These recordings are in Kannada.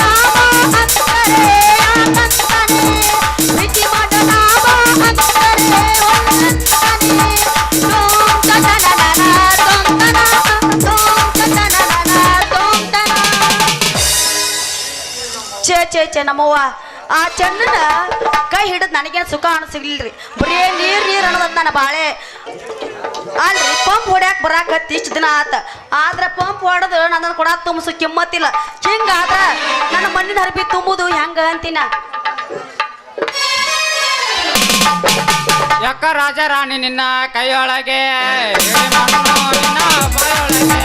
ನಾಮ ಅಂತಾರೆ ಯಾಕಂತಾನೆ ಪ್ರೀತಿ ಮಾಡೋ ನಾಮ ಅಂತಾರೆ ಒಳ್ಳಂತಾನೆ ತೋಂ ತನನನ ತೋಂ ತನ ತೋಂ ತನನನ ತೋಂ ತನ ಚೇ ನಮ್ಮವ್ವ ಆ ಚೆನ್ನನ ಕೈ ಹಿಡಿದು ನನಗೇನು ಸುಖ ಸಿಗ್ಲಿಲ್ರಿ ಬರೀ ನೀರ್ ಅನ್ನೋದ್ ನನ್ನ ಬಾಳೆ ಅಲ್ರಿ ಪಂಪ್ ಹೊಡ್ಯಾಕ ಬರಾಕತ್ತಿ ಇಷ್ಟು ದಿನ ಆತ ಆದ್ರ ಪಂಪ್ ಹೊಡೆದು ನನ್ನ ಕೊಡಾಕ್ ತುಂಬಿಸು ಕಿಮ್ಮತ್ತಿಲ್ಲ ಹಿಂಗಾದ್ರ ನನ್ನ ಮಣ್ಣಿನ ಹರಬಿ ತುಂಬುದು ಹೆಂಗ ಅಂತೀನ ಯಾಕ ರಾಜ ರಾಣಿ ನಿನ್ನ ಕೈಯೊಳಗೆ ನಿನ್ನ ಬಾಯೊಳಗೆ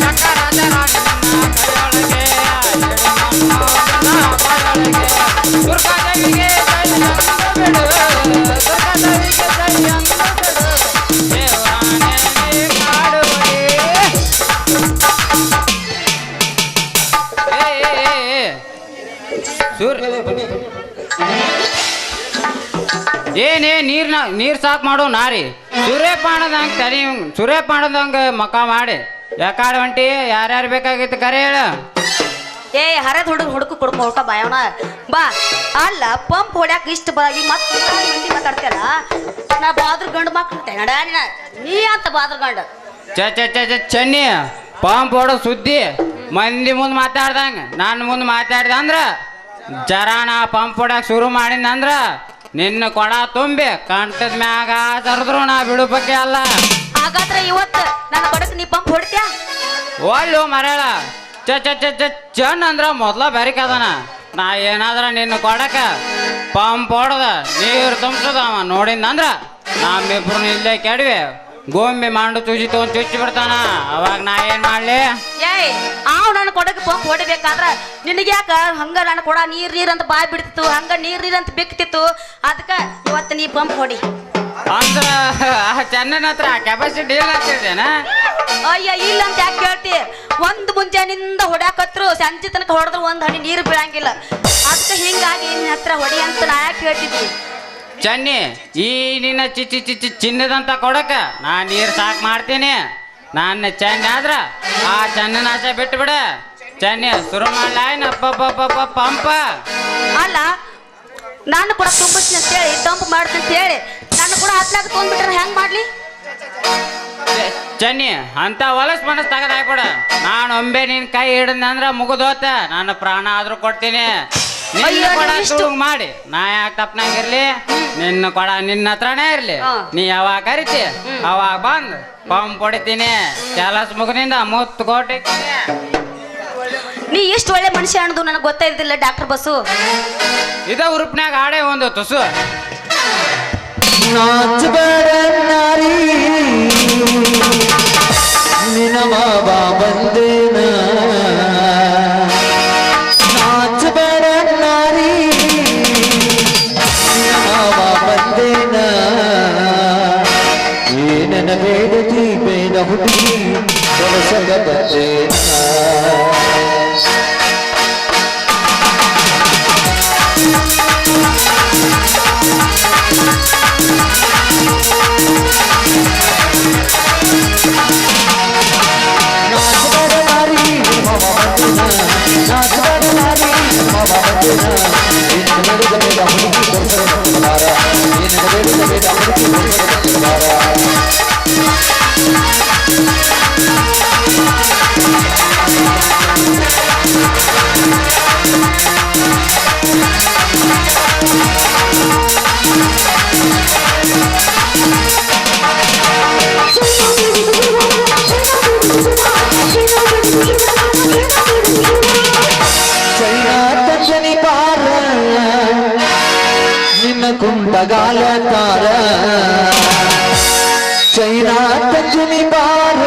ಯಾಕ ರಾಜ ರಾಣಿ ನಿನ್ನ ಕೈಯೊಳಗೆ ದುರ್ಗಾದೇವಿಗೆ ಬಿಡು ದುರ್ಗಾದೇವಿಗೆ ದೇವಾನೆ ಮಾಡುವೇ ಏನೇ ನೀರ್ ಸಾಕ್ ಮಾಡು ನಾರಿ ಸೂರ್ಯಪಾಣದಂಗ ಮಕ ಮಾಡಿ ಯಾಕಾಡ ಹೊಂಟಿ ಯಾರ್ಯಾರು ಬೇಕಾಗಿತ್ತು ಕರೆ ಹೇಳ ಏ ಹರದ ಹುಡುಕ ಕೊಡ್ಕ ಬಾಯವನ ಬಾ ಅಲ್ಲ ಪಂಪ್ ಹೊಡ್ಯಾಕ ಇಷ್ಟ ಬರಾಗಿ ಮತ್ತೆ ಮಂದಿ ಮಾತಾಡ್ತೇನ ನಾ ಬಾದ್ರ ಗಂಡು ಮಕ್ಳು ನೀ ಅಂತ ಬಾದ್ರ ಗಂಡ ಚೆನ್ನಿ ಪಂಪ್ ಹೊಡೋ ಸುದ್ದಿ ಮಂದಿ ಮುಂದೆ ಮಾತಾಡ್ದಂಗ ನಾನು ಮುಂದೆ ಮಾತಾಡ್ದ ಅಂದ್ರ ಜರಾನ ಪಂಪ್ ಹೊಡ್ಯಾಕ ಶುರು ಮಾಡಿದಂದ್ರ ನಿನ್ನ ಕೊಡ ತುಂಬಿ ಕಂಟದ ಮ್ಯಾಗ ಸರದ್ರು ನಾ ಬಿಡು ಬಗ್ಗೆ ಅಲ್ಲ ಹಾಗಾದ್ರೆ ಇವತ್ತು ನನ್ನ ಕೊಡಕ್ ನೀ ಪಂಪ್ ಹೊಡ್ತ್ಯಾ ಒಳ್ಳು ಮರೇಳ ಚನ್ ಅಂದ್ರ ಮೊದ್ಲ ಬೆರಿಕ ಅದನ ನಾ ಏನಾದ್ರ ನಿನ್ನ ಕೊಡಕ ಪಂಪ್ ಹೊಡ್ದ ನೀರು ತುಂಬಿಸದ ಅವ ನೋಡಿದಂದ್ರ ನಮ್ಮಿಬ್ರು ಇಲ್ಲೇ ಕೆಡವಿ ಗೋಂಬಿ ಮಾಂಡು ತುಜಿ ತಗೊಂಡ್ ಚುಚ್ಚಿ ಬಿಡ್ತಾನ ಅವಾಗ ನಾ ಏನ್ ಮಾಡ್ಲಿ ಏಯ್ ಅವ್ ನನ್ನ ಕೊಡಕ್ಕೆ ಪಂಪ್ ಹೊಡಿಬೇಕಾದ್ರ ನಿನಗೆ ಯಾಕ ಹಂಗ ನನ್ನ ಕೊಡ ನೀರ್ ಅಂತ ಬಾಯ್ ಬಿಡ್ತಿತ್ತು ಹಂಗ ನೀರ್ ಅಂತ ಬೆಕ್ತಿತ್ತು ಅದಕ್ಕ ಇವತ್ತು ನೀ ಪಂಪ್ ಹೊಡಿ ಅಂದ್ರ ಚೆನ್ನನ ಹತ್ರ ಕೆಪಾಸಿಟಿ ಇಲ್ಲ ಆಗ್ತಿದ್ದೇನ ಅಯ್ಯ ಇಲ್ಲ ಅಂತ ಯಾಕೆ ಕೇಳ್ತಿ ಒಂದ್ ಮುಂಜಾನಿಂದ ಹೊಡ್ಯಾಕತ್ರು ಸಂಜೆ ತನಕ ಹೊಡೆದ್ರು ಒಂದ್ ಹನಿ ನೀರು ಬೀಳಂಗಿಲ್ಲ ಅದಕ್ಕೆ ಹಿಂಗಾಗಿ ನಿನ್ನ ಹತ್ರ ಹೊಡಿ ಅಂತ ನಾ ಯಾಕೆ ಹೇಳ್ತಿದ್ವಿ ಚನ್ನಿ ಈ ನಿನ್ನ ಚಿನ್ನದಂತ ಕೊಡಕ ನಾ ನೀರ್ ಸಾಕ್ ಮಾಡ್ತೀನಿ ನನ್ನ ಚೆನ್ನಿ ಆದ್ರ ಆ ಚೆನ್ನನ ಆಸೆ ಬಿಟ್ಟು ಬಿಡ ಚೆನ್ನಿ ಶುರು ಮಾಡ್ಲಾಯ್ನ ಪಂಪ ಅಲ್ಲ ನಾನು ಕೂಡ ತುಂಬಿಸ್ತೀನಿ ಅಂತ ಹೇಳಿ ತಂಪು ಮಾಡ್ತೀನಿ ಅಂತ ಹೇಳಿ ನಾನು ಕೂಡ ಹತ್ಲಾಗ ತೊಂದ್ಬಿಟ್ರೆ ಹೆಂಗ್ ಮಾಡ್ಲಿ ಚೆನ್ನಿ ಅಂತ ಹೊಲಸ್ ಮನಸ್ ತಗದಾಯ್ಬಿಡ ನಾನು ಒಮ್ಮೆ ನಿನ್ ಕೈ ಹಿಡಿದಂದ್ರ ಮುಗಿದೋತ ನನ್ನ ಪ್ರಾಣ ಆದ್ರೂ ಕೊಡ್ತೀನಿ ನಿನ್ನ ಕೊಡ ಸುಳುಗ್ ಮಾಡಿ ನಾ ಯಾಕೆ ತಪ್ಪನಾಗಿರ್ಲಿ ನಿನ್ನ ಕೊಡ ನಿನ್ನ ಹತ್ರನೇ ಇರ್ಲಿ ನೀ ಯಾವಾಗ ಕರಿತಿ ಅವಾಗ ಬಂದ್ ಪಂಪ್ ಹೊಡಿತೀನಿ ಕೆಲಸ ಮುಗಿನಿಂದ 30 ಕೋಟಿ ನೀ ಎಷ್ಟು ಒಳ್ಳೆ ಮನುಷ್ಯ ಅನ್ನೋದು ನನಗೆ ಗೊತ್ತಾಯ್ತಿಲ್ಲ ಡಾಕ್ಟರ್ ಬಸ್ಸು ಇದ ಉರುಪ್ನ್ಯಾಗ ಆಡೇ ಒಂದು ತುಸು ನಾಚಬೇಡ ನಾರಿ ನಿನ್ನ ಬಾಬಾ ಬಂದೇನ ನಾಚಬೇಡ ನಾರಿ ನಿನ್ನ ಬಾಬಾ ಬಂದೇನ ಏನನ ಬೇಡತಿ ಬೇಡ ಹುಡುಗಿ ತೊಲಸಗ ಬಂದೇನ ಕುಂಟಗಾಲ ತಾರ ಚೈನಾ ತಂಜನಿ ಬಾರ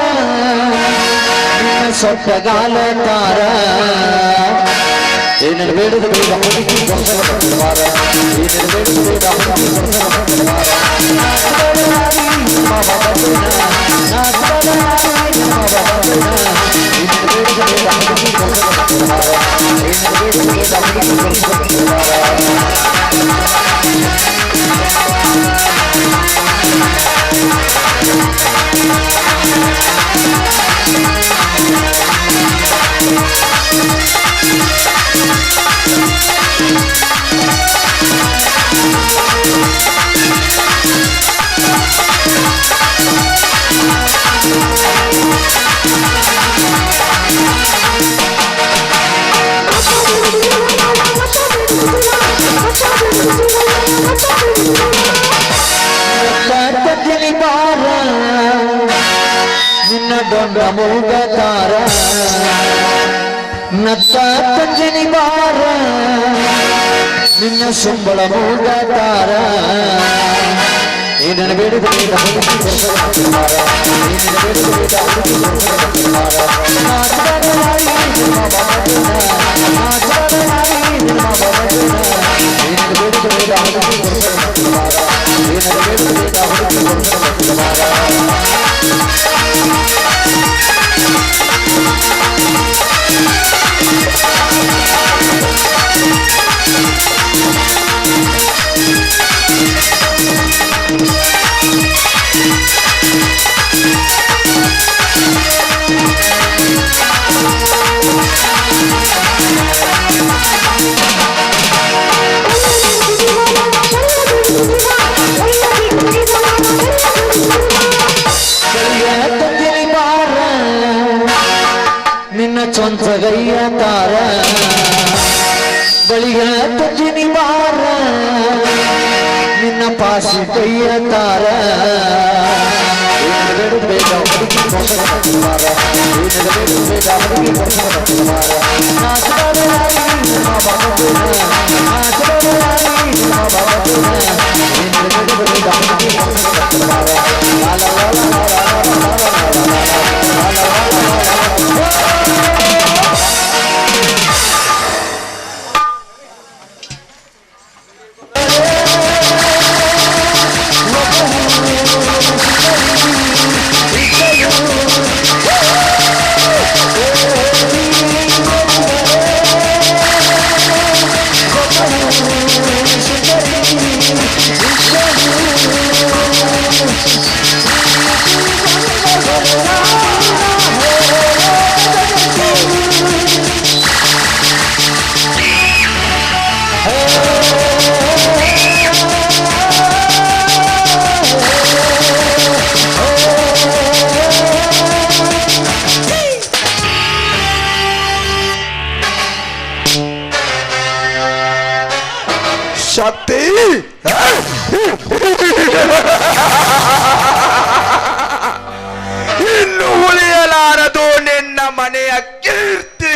ನಿನ್ನ ಸೊಟ್ಟಗಾಲ ತಾರ ಏನನ್ನು ಬೇಡದ ಬೇಡ ಹುಡುಗಿ ಬಾರ ಏನನ್ನು ಬೇಡದ ಬೇಡ ಹುಡುಗಿ ಮೂಗತಾರ ನತ್ತ ತಂಜನಿ ಬಾರ ನಿನ್ನ ಸುಂಬಳ ಮೂಗತಾರ ಏನನ ಬೇಡಿದ ನಿನ್ನ ಚೊಂಚಗಯ್ಯ ತಾರ ಬಳಿಗ ತಜ್ಜಿನಿ ಬಾರ ನಿನ್ನ ಪಾಸಿ ಕೈಯ ತಾರ ಶಕ್ತಿ ಇನ್ನು ಉಳಿಯಲಾರದು ನಿನ್ನ ಮನೆಯ ಕೀರ್ತಿ.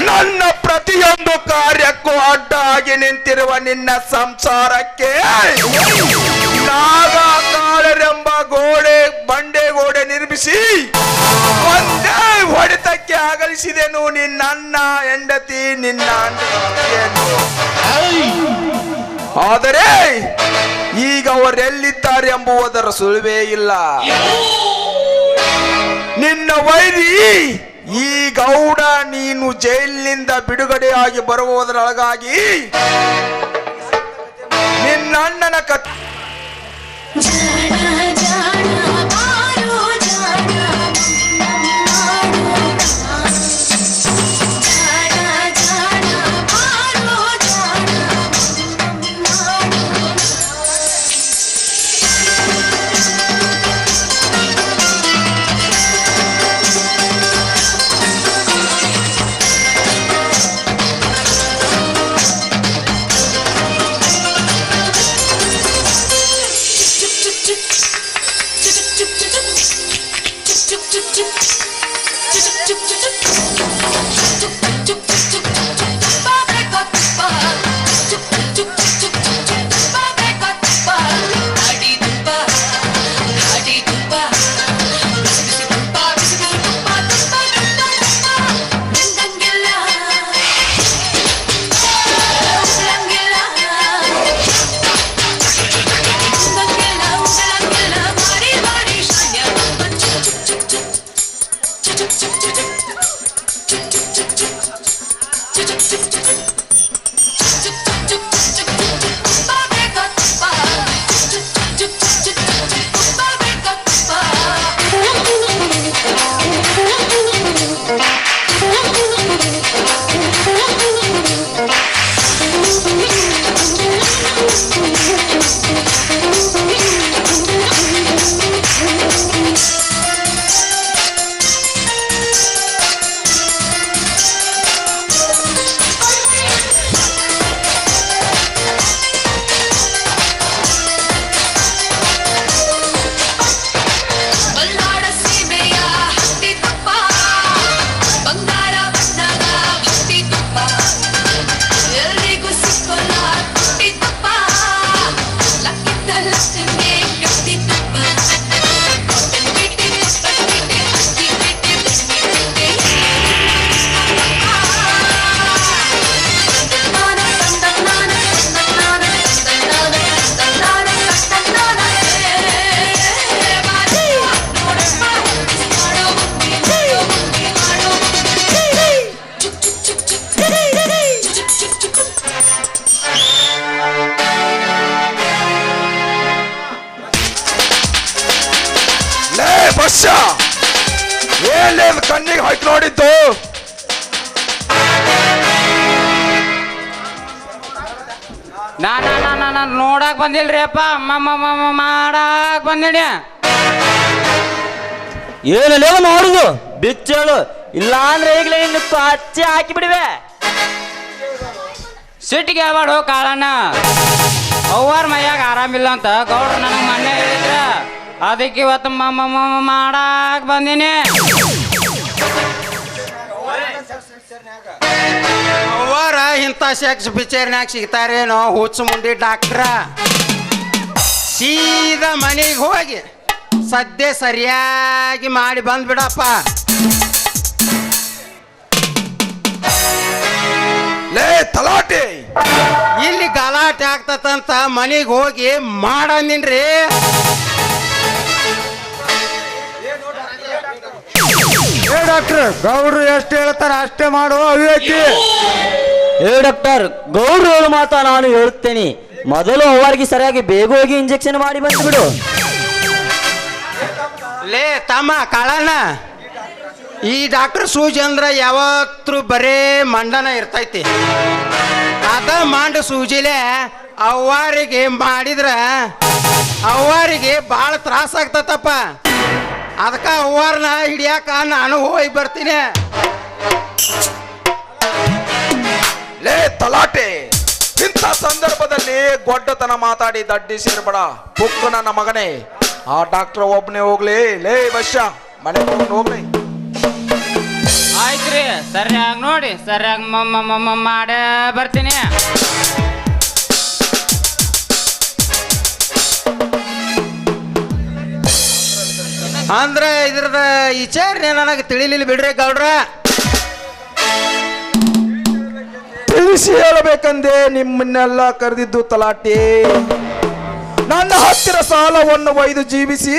ನನ್ನ ಪ್ರತಿಯೊಂದು ಕಾರ್ಯಕ್ಕೂ ಅಡ್ಡಾಗಿ ನಿಂತಿರುವ ನಿನ್ನ ಸಂಸಾರಕ್ಕೆ ನಾಗ ಕಾಳರೆಂಬ ಬಂಡೆ ನಿರ್ಮಿಸಿ ಒಂದೇ ಹೊಡೆತಕ್ಕೆ ಅಗಲಿಸಿದೆನು ನಿನ್ನ ಹೆಂಡತಿ ನಿನ್ನ ಆದರೆ ಈಗ ಅವರೆಲ್ಲಿದ್ದಾರೆ ಎಂಬುವುದರ ಸುಳಿವೇ ಇಲ್ಲ. ನಿನ್ನ ವೈರಿ ಈ ಗೌಡ ನೀನು ಜೈಲಿನಿಂದ ಬಿಡುಗಡೆಯಾಗಿ ಬರುವುದರೊಳಗಾಗಿ ನಿನ್ನಣ್ಣನ ಕತ್ Choo choo choo choo. ನಾನು ನೋಡಕ್ ಬಂದಿಲ್ರಿ ಅಪ್ಪ ಮಾಡಾಕ್ ಬಂದಿನಿ. ಏನಲ್ಲಿ ನೋಡುದು ಬಿಚ್ಚಳು, ಇಲ್ಲ ಅಂದ್ರೆ ಈಗಲೇ ಇನ್ನು ಹಚ್ಚಿ ಹಾಕಿ ಬಿಡುವೆ. ಸಿಟ್ಟಿಗೆ ಹೇಳ್ಬೇಡ ಕಾಳಣ್ಣ. ಅವ್ವಾರ ಮೈಯಾಗ ಆರಾಮಿಲ್ಲ ಅಂತ ಗೌಡ್ರು ನನಗೆ ಮೊನ್ನೆ ಹೇಳಿದ್ರ, ಅದಕ್ಕೆ ಇವತ್ತು ಮಾಡಾಕ್ ಬಂದಿನಿ. ಅವ್ವಾರ ಇಂಥ ಸೆಕ್ಸ್ ಪಿಕ್ಚರ್ನ್ಯಾಗ ಸಿಗ್ತಾರೇನೋ ಹುಚ್ಚು ಮುಂಡಿ ಡಾಕ್ಟ್ರ. ಸೀದಾ ಮನೆಗೆ ಹೋಗಿ ಸದ್ಯ ಸರಿಯಾಗಿ ಮಾಡಿ ಬಂದ್ಬಿಡಪ್ಪ. ಲೇ ತಲಾಟೆ, ಇಲ್ಲಿ ಗಲಾಟೆ ಆಗ್ತದಂತ ಮನೆಗೆ ಹೋಗಿ ಮಾಡಂದಿನ್ರಿ. ಏ ಡಾಕ್ಟ್ರ್, ಗೌಡ್ರು ಎಷ್ಟು ಹೇಳ್ತಾರ ಅಷ್ಟೇ ಮಾಡುವ ಅವಿವೇಕಿ. ಏ ಡಾಕ್ಟರ್, ಗೌಡ್ರು ಹೇಳು ಮಾತಾ ನಾನು ಹೇಳುತ್ತೇನೆ. ಮೊದಲು ಅವರಿಗೆ ಸರಿಯಾಗಿ ಬೇಗ ಹೋಗಿ ಇಂಜೆಕ್ಷನ್ ಮಾಡಿ ಬಂದ್ಬಿಡು. ಲೇ ತಮ್ಮ ಕಾಳಣ್ಣ, ಈ ಡಾಕ್ಟರ್ ಸೂಜಿ ಅಂದ್ರ ಯಾವತ್ತು ಬರೇ ಮಂಡನ ಇರ್ತೈತಿ. ಅದ ಮಂಡ ಸೂಜಿಲೆ ಅವ್ವಾರಿಗೆ ಮಾಡಿದ್ರ ಅವ್ವಾರಿಗೆ ಭಾಳ ತ್ರಾಸ ಆಗ್ತತಪ್ಪ. ಅದಕ್ಕೆ ಅವ್ವಾರನ್ನ ಹಿಡಿಯಾಕ ನಾನು ಹೋಗಿ ಬರ್ತೀನಿ. ಲೇ ತಲಾಟೆ, ಇಂಥ ಸಂದರ್ಭದಲ್ಲಿ ಗೊಡ್ಡತನ ಮಾತಾಡಿ ದಡ್ಡಿ ಸೇರ್ಬೇಡ. ಪುಕ್ಕು ನನ್ನ ಮಗನೇ, ಆ ಡಾಕ್ಟರ್ ಒಬ್ಬನೇ ಹೋಗ್ಲಿ. ಲೇ ಬಶ್ಯ, ಮನೆ ಹೋಗ್ಲಿ. ಆಯ್ತ್ರಿ, ಸರಿಯಾಗಿ ನೋಡಿ ಸರಿಯಾಗಿ ಮಾಡೇ ಬರ್ತೀನಿ. ಅಂದ್ರೆ ಇದ್ರದ ವಿಚಾರ ನನಗೆ ತಿಳಿಲಿಲ್ಲ ಬಿಡ್ರಿ ಗೌಡ್ರ. ತಿಳಿಸಿ ಹೇಳಬೇಕಂದೆ ನಿಮ್ಮನ್ನೆಲ್ಲ ಕರೆದಿದ್ದು ತಲಾಟೆ. ನನ್ನ ಹತ್ತಿರ ಸಾಲವನ್ನು ಒಯ್ದು ಜೀವಿಸಿ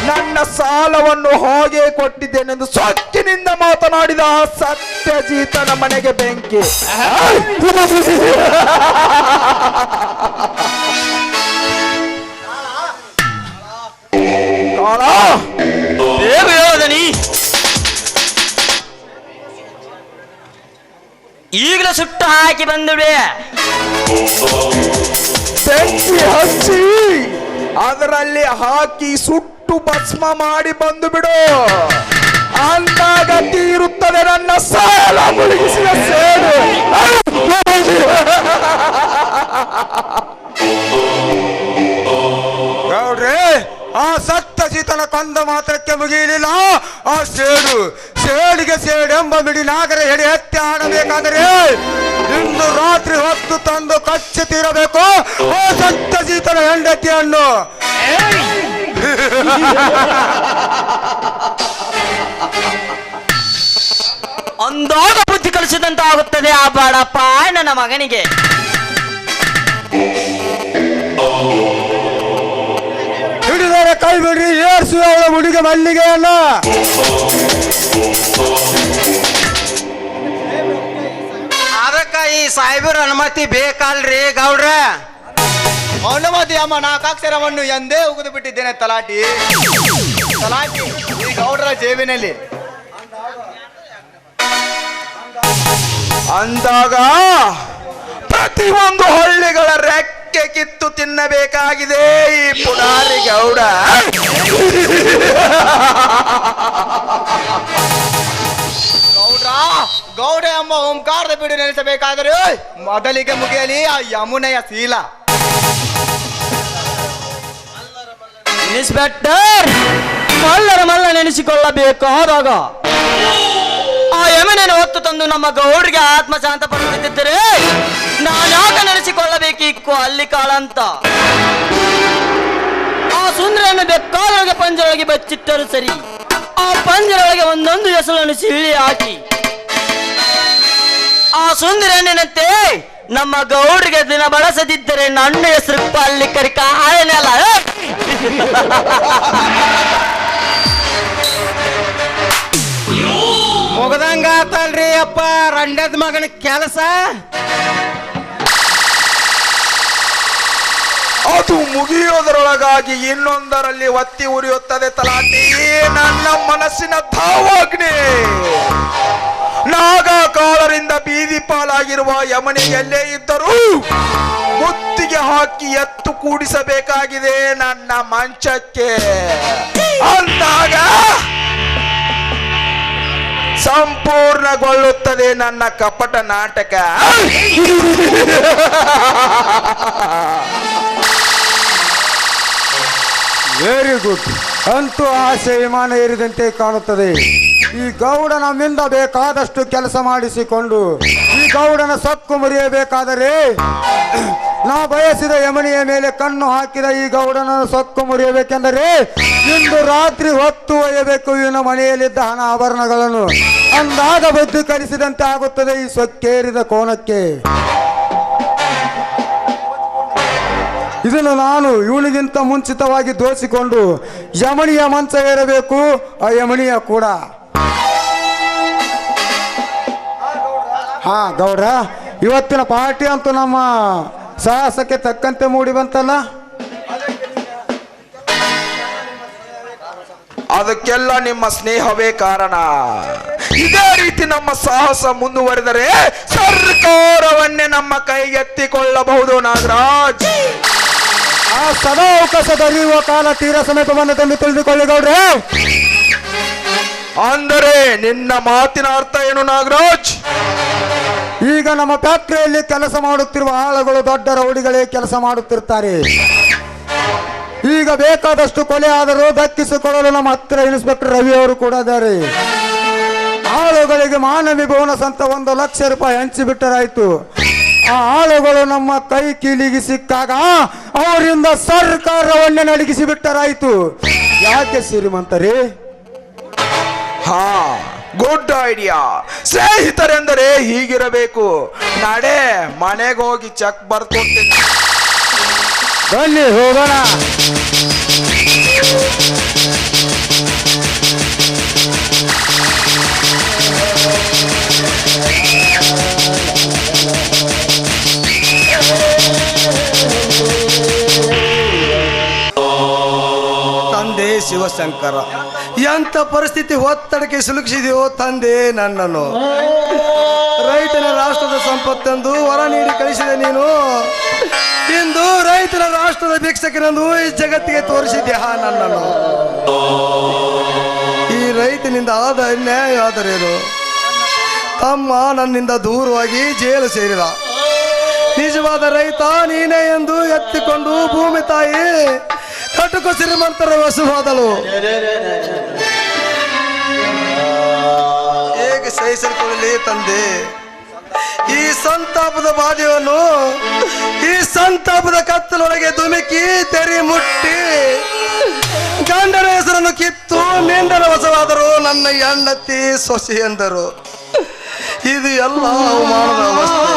ನನ್ನ ಸಾಲವನ್ನು ಹಾಗೆ ಕೊಟ್ಟಿದ್ದೇನೆಂದು ಸೊಕ್ಕಿನಿಂದ ಮಾತನಾಡಿದ ಆ ಸತ್ಯಜೀತನ ಮನೆಗೆ ಬೆಂಕಿ. ಕಾಳ, ಬೇಗ ಹೇಳೋದನಿ. ಈಗಲೂ ಸುಟ್ಟು ಹಾಕಿ ಬಂದುಬಿಡೆ. ಬೆಂಕಿ ಹಚ್ಚಿ ಅದರಲ್ಲಿ ಹಾಕಿ ಸುಟ್ಟು ಭಸ್ಮ ಮಾಡಿ ಬಂದು ಬಿಡು. ಅಂದಾಗ ತೀರುತ್ತದೆ ನನ್ನ ಸಾಲ ಮುಳುಗಿಸಿದ ಸೇಡು. ಗೌಡ್ರೆ, ಆ ಸತ್ಯಜೀತನ ಕೊಂದ ಮಾತ್ರಕ್ಕೆ ಮುಗಿಯಲಿಲ್ಲ ಆ ಸೇಡಿಗೆ ಸೇಡೆಂಬ ಮಿಡಿ ನಾಗರ ಹೆಡಿ ಎತ್ತಿ ಆಡಬೇಕಾದರೆ ಇಂದು ರಾತ್ರಿ ಹೊತ್ತು ತಂದು ಕಚ್ಚಿ ತೀರಬೇಕು ಆ ಸತ್ಯಜೀತನ ಹೆಂಡತಿಯನ್ನು. ಅಂದಾಗ ಬುದ್ಧಿ ಕಲಿಸಿದಂತ ಆಗುತ್ತದೆ ಆ ಬಾಡಪ್ಪ ನನ್ನ ಮಗನಿಗೆ. ಹಿಡಿದರೆ ಕೈ ಬಿಡ್ರಿ, ಏರ್ಸು ಅವಳ ಹುಡುಗ ಮಲ್ಲಿಗೆಯನ್ನ. ಅದಕ್ಕ ಈ ಸಾಹೇಬರ ಅನುಮತಿ ಬೇಕಲ್ರಿ ಗೌಡ್ರ? ಅನುಮತಿ ಅಮ್ಮ, ನಾಲ್ಕಾಕ್ಷರವನ್ನು ಎಂದೇ ಉಗಿದು ಬಿಟ್ಟಿದ್ದೇನೆ ತಲಾಟಿ. ಈ ಗೌಡರ ಜೇಬಿನಲ್ಲಿ. ಅಂದಾಗ ಪ್ರತಿಯೊಂದು ಹಳ್ಳಿಗಳ ರೆಕ್ಕೆ ಕಿತ್ತು ತಿನ್ನಬೇಕಾಗಿದೆ ಈ ಪುಡಾರಿ ಗೌಡ. ಗೌಡ ಎಂಬ ಓಂಕಾರದ ಬಿಡು ನೆಲೆಸಬೇಕಾದರೆ ಮೊದಲಿಗೆ ಮುಗಿಯಲಿ ಆ ಯಮುನೆಯ ಶೀಲ. ಇನ್ಸ್ಪೆಕ್ಟರ್, ಮಲ್ಲ ನೆನೆಸಿಕೊಳ್ಳಬೇಕಾದಾಗ ಆ ಯಮನನ್ನು ಹೊತ್ತು ತಂದು ನಮ್ಮ ಗೌಡ್ರಿಗೆ ಆತ್ಮ ಶಾಂತ ಪಡಿಸುತ್ತಿದ್ದರೆ ನಾನಾಗ ನೆನೆಸಿಕೊಳ್ಳಬೇಕಿಕ್ಕು ಅಲ್ಲಿ ಕಾಳಂತ. ಆ ಸುಂದರನ್ನು ಬೆಕ್ಕಾದೊಳಗೆ ಪಂಜರೊಳಗೆ ಬಚ್ಚಿಟ್ಟರು ಸರಿ, ಆ ಪಂಜರೊಳಗೆ ಒಂದೊಂದು ಹೆಸರನ್ನು ಸಿಳ್ಳಿ ಹಾಕಿ ಆ ಸುಂದರನೆನಂತೆ ನಮ್ಮ ಗೌಡ್ರಿಗೆ ದಿನ ಬಳಸದಿದ್ದರೆ ನನ್ನ ಹೆಸರು ಅಲ್ಲಿ ಕರಿಕ ಆಯನಲ್ಲ. ಮುಗದಂಗಾತಲ್ರಿ ಅಪ್ಪ ರಂಡದ ಮಗನ ಕೆಲಸ. ಅದು ಮುಗಿಯೋದರೊಳಗಾಗಿ ಇನ್ನೊಂದರಲ್ಲಿ ಒತ್ತಿ ಉರಿಯುತ್ತದೆ ತಲಾಟಿ ನನ್ನ ಮನಸ್ಸಿನ ಧಾವಾಗ್ನಿ. ನಾಗ ಕಾಳರಿಂದ ಬೀದಿ ಪಾಲಾಗಿರುವ ಯಮನಿ ಎಲ್ಲೇ ಇದ್ದರೂ ಮುತ್ತಿ ಕುತ್ತಿಗೆ ಹಾಕಿ ಎತ್ತು ಕೂಡಿಸಬೇಕಾಗಿದೆ ನನ್ನ ಮಂಚಕ್ಕೆ. ಅಂದಾಗ ಸಂಪೂರ್ಣಗೊಳ್ಳುತ್ತದೆ ನನ್ನ ಕಪಟ ನಾಟಕ. Very good. ಅಂತೂ ಆಸೆ ವಿಮಾನ ಏರಿದಂತೆ ಕಾಣುತ್ತದೆ. ಈ ಗೌಡ ನಮ್ಮಿಂದ ಬೇಕಾದಷ್ಟು ಕೆಲಸ ಮಾಡಿಸಿಕೊಂಡು ಈ ಗೌಡನ ಸೊಕ್ಕು ಮುರಿಯಬೇಕಾದರೆ ನಾ ಬಯಸಿದ ಯಮನಿಯ ಮೇಲೆ ಕಣ್ಣು ಹಾಕಿದ ಈ ಗೌಡನ ಸೊಕ್ಕು ಮುರಿಯಬೇಕೆಂದರೆ ಇಂದು ರಾತ್ರಿ ಹೊತ್ತು ಒಯ್ಯಬೇಕು ಇವನ ಮನೆಯಲ್ಲಿದ್ದ ಹಣ ಆಭರಣಗಳನ್ನು. ಅಂದಾಗ ಬುದ್ಧಿ ಕಲಿಸಿದಂತೆ ಆಗುತ್ತದೆ ಈ ಸೊಕ್ಕೇರಿದ ಕೋಣಕ್ಕೆ. ಇದನ್ನು ನಾನು ಇವನಿಗಿಂತ ಮುಂಚಿತವಾಗಿ ದೋಚಿಕೊಂಡು ಯಮನಿಯ ಮಂಚ ಏರಬೇಕು, ಆ ಯಮನಿಯ ಕೂಡ. ಹಾ ಗೌಡ್ರ, ಇವತ್ತಿನ ಪಾರ್ಟಿ ಅಂತೂ ನಮ್ಮ ಸಾಹಸಕ್ಕೆ ತಕ್ಕಂತೆ ಮೂಡಿ ಬಂತಲ್ಲ. ಅದಕ್ಕೆಲ್ಲ ನಿಮ್ಮ ಸ್ನೇಹವೇ ಕಾರಣ. ಇದೇ ರೀತಿ ನಮ್ಮ ಸಾಹಸ ಮುಂದುವರೆದರೆ ಸರ್ಕಾರವನ್ನೇ ನಮ್ಮ ಕೈಗೆತ್ತಿಕೊಳ್ಳಬಹುದು ನಾಗರಾಜ್. ಆ ಸದಾ ಅವಕಾಶ ದೊರೆಯುವ ಕಾಲ ತೀರ ಸಮೀಪ ಬಂದದೆಂದು ತಿಳಿದುಕೊಳ್ಳಿ ಗೌಡ್ರೆ. ಅಂದರೆ ನಿನ್ನ ಮಾತಿನ ಅರ್ಥ ಏನು ನಾಗರಾಜ್? ಈಗ ನಮ್ಮ ಫ್ಯಾಕ್ಟರಿಯಲ್ಲಿ ಕೆಲಸ ಮಾಡುತ್ತಿರುವ ಆಳುಗಳು ದೊಡ್ಡ ರೌಡಿಗಳೇ ಕೆಲಸ ಮಾಡುತ್ತಿರ್ತಾರೆ. ಈಗ ಬೇಕಾದಷ್ಟು ಕೊಲೆ ಆದರೂ ದಕ್ಕಿಸಿಕೊಳ್ಳಲು ನಮ್ಮ ಹತ್ತಿರ ಇನ್ಸ್ಪೆಕ್ಟರ್ ರವಿ ಅವರು ಕೂಡ ಇದ್ದಾರೆ. ಆಳುಗಳಿಗೆ ಮಾನವಿ ಬೋನಸ್ ಅಂತ 1 ಲಕ್ಷ ರೂಪಾಯಿ ಹಂಚಿಬಿಟ್ಟರಾಯ್ತು. ಆ ಆಳುಗಳು ನಮ್ಮ ಕೈ ಕೀಲಿಗೆ ಸಿಕ್ಕಾಗ ಅವರಿಂದ ಸರ್ಕಾರವನ್ನೇ ನಡಗಿಸಿ ಬಿಟ್ಟರಾಯ್ತು. ಯಾಕೆ ಶ್ರೀಮಂತರೇ? ಹಾ, ಗುಡ್ ಐಡಿಯಾ. ಸ್ನೇಹಿತರೆಂದರೆ ಹೀಗಿರಬೇಕು. ನಾಳೆ ಮನೆಗೆ ಹೋಗಿ ಚೆಕ್ ಬರ್ಕೊಡ್ತೀನಿ. ಬನ್ನಿ ಹೋಗೋಣ. ತಂದೆ ಶಿವಶಂಕರ, ಎಂಥ ಪರಿಸ್ಥಿತಿ ಒತ್ತಡಕ್ಕೆ ಸಿಲುಕಿಸಿದೆಯೋ ತಂದೆ ನನ್ನನ್ನು. ರೈತನ ರಾಷ್ಟ್ರದ ಸಂಪತ್ತೆಂದು ವರ ನೀಡಿ ಕಳಿಸಿದೆ ನೀನು. ಇಂದು ರೈತನ ರಾಷ್ಟ್ರದ ಭಿಕ್ಷಕನೆಂದು ಈ ಜಗತ್ತಿಗೆ ತೋರಿಸಿದ್ಯಾ ನನ್ನನ್ನು. ಈ ರೈತನಿಂದ ಆದ ಅನ್ಯಾಯ ಆದರೇನು? ತಮ್ಮ ನನ್ನಿಂದ ದೂರವಾಗಿ ಜೈಲು ಸೇರಿದ. ನಿಜವಾದ ರೈತ ನೀನೇ ಎಂದು ಎತ್ತಿಕೊಂಡು ಭೂಮಿ ತಾಯಿ ಕಟುಕು ಶ್ರೀಮಂತರ ವಸುವಾದಳು. ಹೇಗೆ ಸಹಿಸಿಕೊಳ್ಳಲಿ ತಂದೆ ಈ ಸಂತಾಪದ ಬಾಧೆಯನ್ನು? ಈ ಸಂತಾಪದ ಕತ್ತಲೊಳಗೆ ಧುಮುಕಿ ತೆರಿ ಮುಟ್ಟಿ ಗಂಡನ ಹೆಸರನ್ನು ಕಿತ್ತು ಮೆಂಡನ ವಶವಾದರು ನನ್ನ ಹೆಂಡತಿ ಸೊಸೆ ಎಂದರು. ಇದು ಎಲ್ಲ ಅವಮಾನದ ಅವಸ್ಥೆ.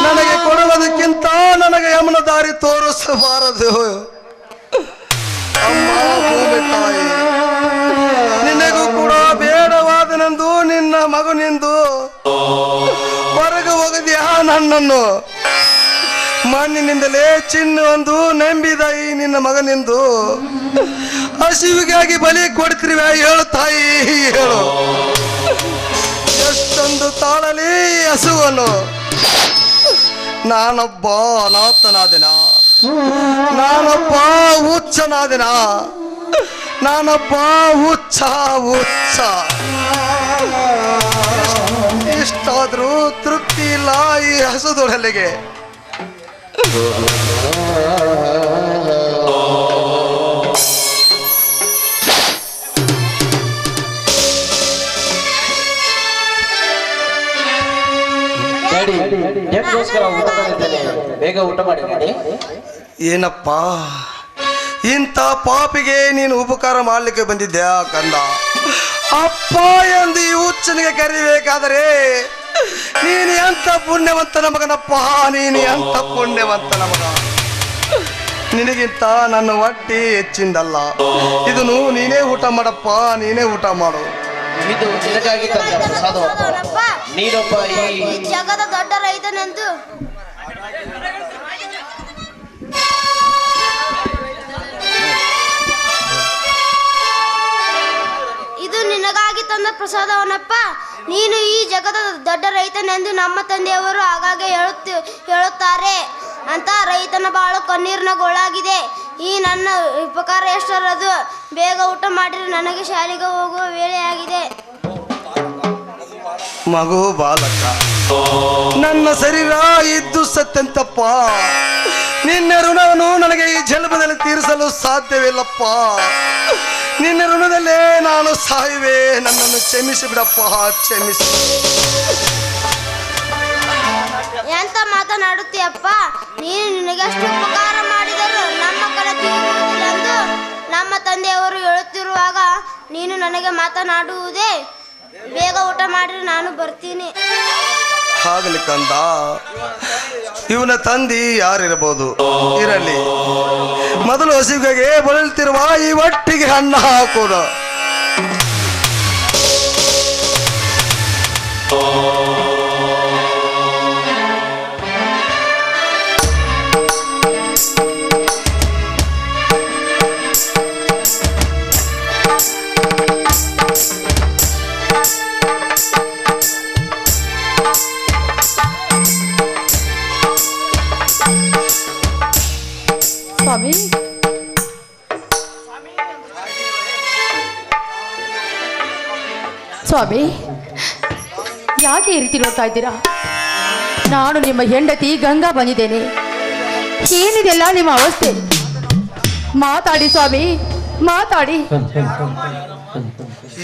ನನಗೆ ಕೊಡುವುದಕ್ಕಿಂತ ನನಗೆ ಯಮನ ದಾರಿ ತೋರಿಸಬಾರದು. ಅಮ್ಮ ಭೂಮಿ ತಾಯಿ, ನಿನಗೂ ಕೂಡ ಬೇಡವಾದನೆಂದು ನಿನ್ನ ಮಗನಿಂದು ಹೊರಗೆ ಹೋಗದ್ಯಾ ನನ್ನನ್ನು? ಮಣ್ಣಿನಿಂದಲೇ ಚಿನ್ನವೊಂದು ನಂಬಿದ ಈ ನಿನ್ನ ಮಗನಿಂದು ಹಸಿವಿಗಾಗಿ ಬಲಿ ಕೊಡ್ತಿರುವೆ. ಹೇಳು ತಾಯಿ, ಹೇಳು. ಎಷ್ಟೊಂದು ತಾಳಲಿ ಹಸುವನ್ನು. ನಾನೊಬ್ಬ ಅನಾಥನಾದೆನ, ನಾನೊಬ್ಬ ಹುಚ್ಚನಾದೆನ, ನಾನೊಬ್ಬ ಹುಚ್ಚ. ಇಷ್ಟಾದ್ರೂ ತೃಪ್ತಿ ಇಲ್ಲ ಈ ಹಸುದೊಡಲಿಗೆ. ಬೇಗ ಊಟ ಮಾಡಿ ಮಾಡಿ. ಏನಪ್ಪ, ಇಂಥ ಪಾಪಿಗೆ ನೀನು ಉಪಕಾರ ಮಾಡ್ಲಿಕ್ಕೆ ಬಂದಿದ್ಯಾ ಕಂದ? ಅಪ್ಪ ಎಂದು ಈ ಹುಚ್ಚನಿಗೆ ಕರಿಬೇಕಾದರೆ ನೀನು ಎಂಥ ಪುಣ್ಯವಂತನ ಮಗನಪ್ಪ, ನೀನು ಎಂಥ ಪುಣ್ಯವಂತನ ಮಗ. ನಿನಗಿಂತ ನನ್ನ ಹೊಟ್ಟಿ ಹೆಚ್ಚಿಂದಲ್ಲ. ಇದನ್ನು ನೀನೇ ಊಟ ಮಾಡಪ್ಪ, ನೀನೇ ಊಟ ಮಾಡು. ಇದು ನಿನಗಾಗಿ ತಂದ ಪ್ರಸಾದವಪ್ಪ. ನೀನೊಬ್ಬ ಈ ಜಗದ ದೊಡ್ಡ ರೈತನೆಂದು ಇದು ನಿನಗಾಗಿ ತಂದ ಪ್ರಸಾದವನಪ್ಪ. ನೀನು ಈ ಜಗದ ದೊಡ್ಡ ರೈತನೆಂದು ನಮ್ಮ ತಂದೆಯವರು ಆಗಾಗ್ಗೆ ಹೇಳುತ್ತಾರೆ. ಅಂತ ರೈತನ ಬಾಳು ಕಣ್ಣೀರಿನ ಗೋಳಾಗಿದೆ. ಈ ನನ್ನ ಉಪಕಾರ ಎಷ್ಟರದು? ಬೇಗ ಊಟ ಮಾಡಿದ್ರೆ ನನಗೆ ಶಾಲೆಗೆ ಹೋಗುವ ವೇಳೆ ಆಗಿದೆ. ಮಗು ಬಾಲಕ, ನನ್ನ ಶರೀರ ಇದ್ದು ಸತ್ಯಂತಪ್ಪ. ನಿನ್ನ ಋಣವನ್ನು ನನಗೆ ಈ ಜನ್ಮದಲ್ಲಿ ತೀರಿಸಲು ಸಾಧ್ಯವಿಲ್ಲಪ್ಪ. ನಿನ್ನ ಋಣದಲ್ಲೇ ನಾನು ಸಾಯುವೆ. ನನ್ನನ್ನು ಕ್ಷಮಿಸಿ ಬಿಡಪ್ಪ, ಕ್ಷಮಿಸಿ. ಎಂತ ಮಾತನಾಡುತ್ತೀಯಪ್ಪ? ನೀನು ನಿನಗೆಷ್ಟು ಉಪಕಾರ ಮಾಡಿದರೂ ನಮ್ಮ ಕಡೆ ತೀರುವುದಿಲ್ಲ ಎಂದು ನಮ್ಮ ತಂದೆಯವರು ಹೇಳುತ್ತಿರುವಾಗ ನೀನು ನನಗೆ ಮಾತನಾಡುವುದೇ? ಬೇಗ ಊಟ ಮಾಡಿದ್ರೆ ನಾನು ಬರ್ತೀನಿ. ಆಗಲಿ ಕಂದ, ಇವನ ತಂದೆ ಯಾರಿರಬಹುದು, ಇರಲಿ. ಮೊದಲು ಹಸಿವಿಗೆ ಬಳಲ್ತಿರುವ ಈ ಹೊಟ್ಟಿಗೆ ಅನ್ನ ಹಾಕೋಣ. ಸ್ವಾಮಿ, ಸ್ವಾಮಿ, ಯಾಕೆ ಈ ರೀತಿ ನೋಡ್ತಾ ಇದ್ದೀರಾ? ನಾನು ನಿಮ್ಮ ಹೆಂಡತಿ ಗಂಗಾ ಬಂದಿದ್ದೇನೆ. ಏನಿದೆಲ್ಲ ನಿಮ್ಮ ಅವಸ್ಥೆ? ಮಾತಾಡಿ ಸ್ವಾಮಿ, ಮಾತಾಡಿ.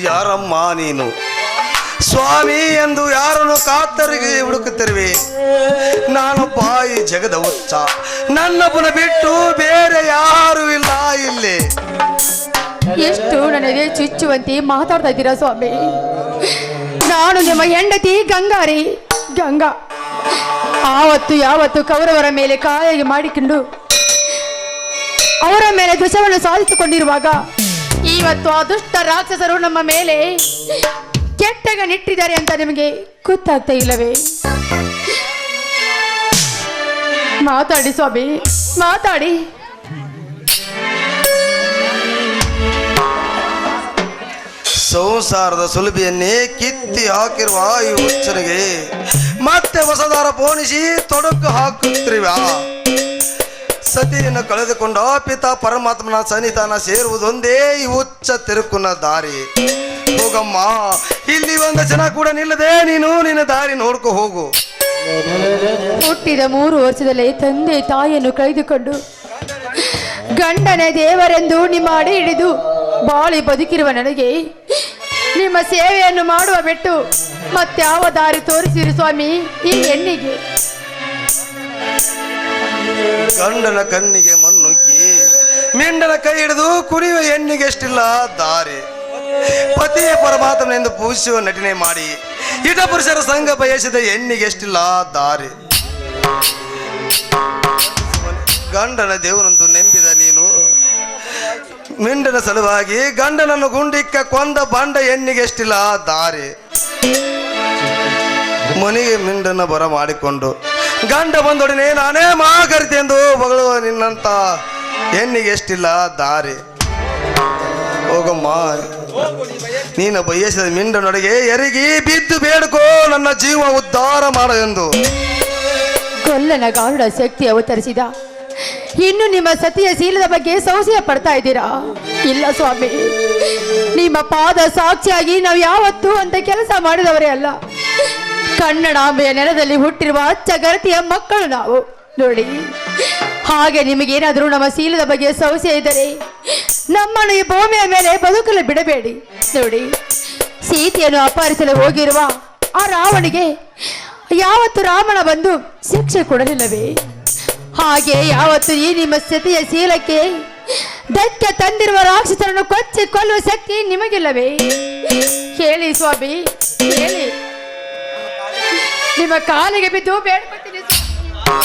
ಯಾರಮ್ಮ ನೀನು? ಸ್ವಾಮಿ ಎಂದು ಯಾರನ್ನು ಕಾತರಿಗೆ ಹುಡುಕುತ್ತಿರುವೆ? ನಾನೊಬ್ಬ ಈ ಜಗದ ಹುಚ್ಚ. ನನ್ನೊಬ್ಬನ ಬಿಟ್ಟು ಬೇರೆ ಯಾರು ಇಲ್ಲ ಇಲ್ಲಿ. ಎಷ್ಟು ನನಗೆ ಚುಚ್ಚುವಂತೆ ಮಾತಾಡ್ತಾ ಇದ್ದೀರಾ ಸ್ವಾಮಿ? ನಾನು ನಿಮ್ಮ ಹೆಂಡತಿ ಗಂಗಾರಿ, ಗಂಗಾ. ಆವತ್ತು ಯಾವತ್ತು ಕೌರವರ ಮೇಲೆ ಕಾಯಿಗೆ ಮಾಡಿಕೊಂಡು ಅವರ ಮೇಲೆ ಧ್ವಜವನ್ನು ಸಾಧಿಸಿಕೊಂಡಿರುವಾಗ ಇವತ್ತು ಆ ದುಷ್ಟ ರಾಕ್ಷಸರು ನಮ್ಮ ಮೇಲೆ ಕೆಟ್ಟಗ ನಿಟ್ಟಿದ್ದಾರೆ ಅಂತ ನಿಮಗೆ ಗೊತ್ತಾಗ್ತಾ ಇಲ್ಲವೇ? ಮಾತಾಡಿ ಸ್ವಾಮಿ, ಮಾತಾಡಿ. ಸಂಸಾರದ ಸುಲಭಿಯನ್ನೇ ಕಿತ್ತಿ ಹಾಕಿರುವ ಈ ಹುಚ್ಚನಿಗೆ ಮತ್ತೆ ಹೊಸದಾರ ಪೋಣಿಸಿ ತೊಡಕು ಹಾಕುತ್ತಿರುವ ಸತಿಯನ್ನು ಕಳೆದುಕೊಂಡ ಪಿತಾ ಪರಮಾತ್ಮನ ಸನ್ನಿಧಾನ ಸೇರುವುದೊಂದೇ ಈ ಹುಚ್ಚ ತಿರುಕುನ ದಾರಿ. ಹೋಗಮ್ಮ, ಇಲ್ಲಿ ಒಂದು ಜನ ಕೂಡ ನಿಲ್ಲದೆ ನೀನು ನಿನ್ನ ದಾರಿ ನೋಡ್ಕೊ ಹೋಗು. ಹುಟ್ಟಿದ 3 ವರ್ಷದಲ್ಲೇ ತಂದೆ ತಾಯಿಯನ್ನು ಕಳೆದುಕೊಂಡು ಗಂಡನೇ ದೇವರೆಂದು ನಿಮ್ಮ ಅಡಿ ಹಿಡಿದು ಬಾಳಿ ಬದುಕಿರುವ ನನಗೆ ನಿಮ್ಮ ಸೇವೆಯನ್ನು ಮಾಡುವ ಬಿಟ್ಟು ಮತ್ಯಾವ ದಾರಿ ತೋರಿಸಿರು ಸ್ವಾಮಿ ಈ ಹೆಣ್ಣಿಗೆ? ಗಂಡನ ಕಣ್ಣಿಗೆ ಮಣ್ಣುಗ್ಗಿ ಮಿಂಡನ ಕೈ ಹಿಡಿದು ಕುಣಿಯುವ ಹೆಣ್ಣಿಗೆ ಎಷ್ಟಿಲ್ಲ ದಾರಿ. ಪತಿಯ ಪರಮಾತ್ಮನೆಂದು ಪೂಜಿಸುವ ನಟನೆ ಮಾಡಿ ಇಟ ಪುರುಷರ ಸಂಘ ಬಯಸಿದ ಹೆಣ್ಣಿಗೆ ಎಷ್ಟಿಲ್ಲ ದಾರಿ. ಗಂಡನ ದೇವರೊಂದು ನೆಂಬಿದ ನೀನು ಮಿಂಡನ ಸಲುವಾಗಿ ಗಂಡನನ್ನು ಗುಂಡಿಕ್ಕ ಕೊಂದ ಬಂಡ ಹೆಣ್ಣಿಗೆ ಎಷ್ಟಿಲ್ಲ ದಾರಿ. ಮನೆಗೆ ಮಿಂಡನ ಬರ ಮಾಡಿಕೊಂಡು ಗಂಡ ಬಂದೊಡನೆ ನಾನೇ ಮಹಾಕರಿತೆ ಎಂದು ಹೊಗಳುವ ನಿನ್ನಂತ ಹೆಣ್ಣಿಗೆ ಎಷ್ಟಿಲ್ಲ ದಾರಿ. ಹೋಗಮ್ಮ, ನೀನು ಬಯಸಿದ ಮಿಂಡನೊಳಗೆ ಎರಗಿ ಬಿದ್ದು ಬೇಡ್ಕೋ ನನ್ನ ಜೀವ ಉದ್ಧಾರ ಮಾಡ ಎಂದು. ಕೊಲ್ಲನ ಗಾರುಡ ಶಕ್ತಿ ಅವತರಿಸಿದ ಇನ್ನು ನಿಮ್ಮ ಸತಿಯ ಶೀಲದ ಬಗ್ಗೆ ಸಂಶಯ ಪಡ್ತಾ ಇದ್ದೀರಾ? ಇಲ್ಲ ಸ್ವಾಮಿ, ನಿಮ್ಮ ಪಾದ ಸಾಕ್ಷಿಯಾಗಿ ನಾವು ಯಾವತ್ತೂ ಅಂತ ಕೆಲಸ ಮಾಡಿದವರೇ ಅಲ್ಲ. ಕನ್ನಡಾಂಬೆಯ ನೆಲದಲ್ಲಿ ಹುಟ್ಟಿರುವ ಅಚ್ಚಗರತಿಯ ಮಕ್ಕಳು ನಾವು ನೋಡಿ. ಹಾಗೆ ನಿಮಗೇನಾದರೂ ನಮ್ಮ ಶೀಲದ ಬಗ್ಗೆ ಸಂಶಯ ಇದ್ದರೆ ನಮ್ಮನ್ನು ಈ ಭೂಮಿಯ ಮೇಲೆ ಬದುಕಲು ಬಿಡಬೇಡಿ. ನೋಡಿ, ಸೀತೆಯನ್ನು ಅಪಹರಿಸಲು ಹೋಗಿರುವ ಆ ರಾವಣಿಗೆ ಯಾವತ್ತು ರಾಮನ ಬಂದು ಶಿಕ್ಷೆ ಕೊಡಲಿಲ್ಲವೇ? ಹಾಗೆ ಯಾವತ್ತು ಈ ನಿಮ್ಮ ಸತಿಯ ಶೀಲಕ್ಕೆ ಧಕ್ಕೆ ತಂದಿರುವ ರಾಕ್ಷಸರನ್ನು ಕೊಚ್ಚಿ ಕೊಲ್ಲುವ ಶಕ್ತಿ ನಿಮಗಿಲ್ಲವೇ? ಹೇಳಿ ಸ್ವಾಮಿ, ಹೇಳಿ. ನಿಮ್ಮ ಕಾಲಿಗೆ ಬಿದ್ದು ಬೇಡ್ಕೊತೀನಿ.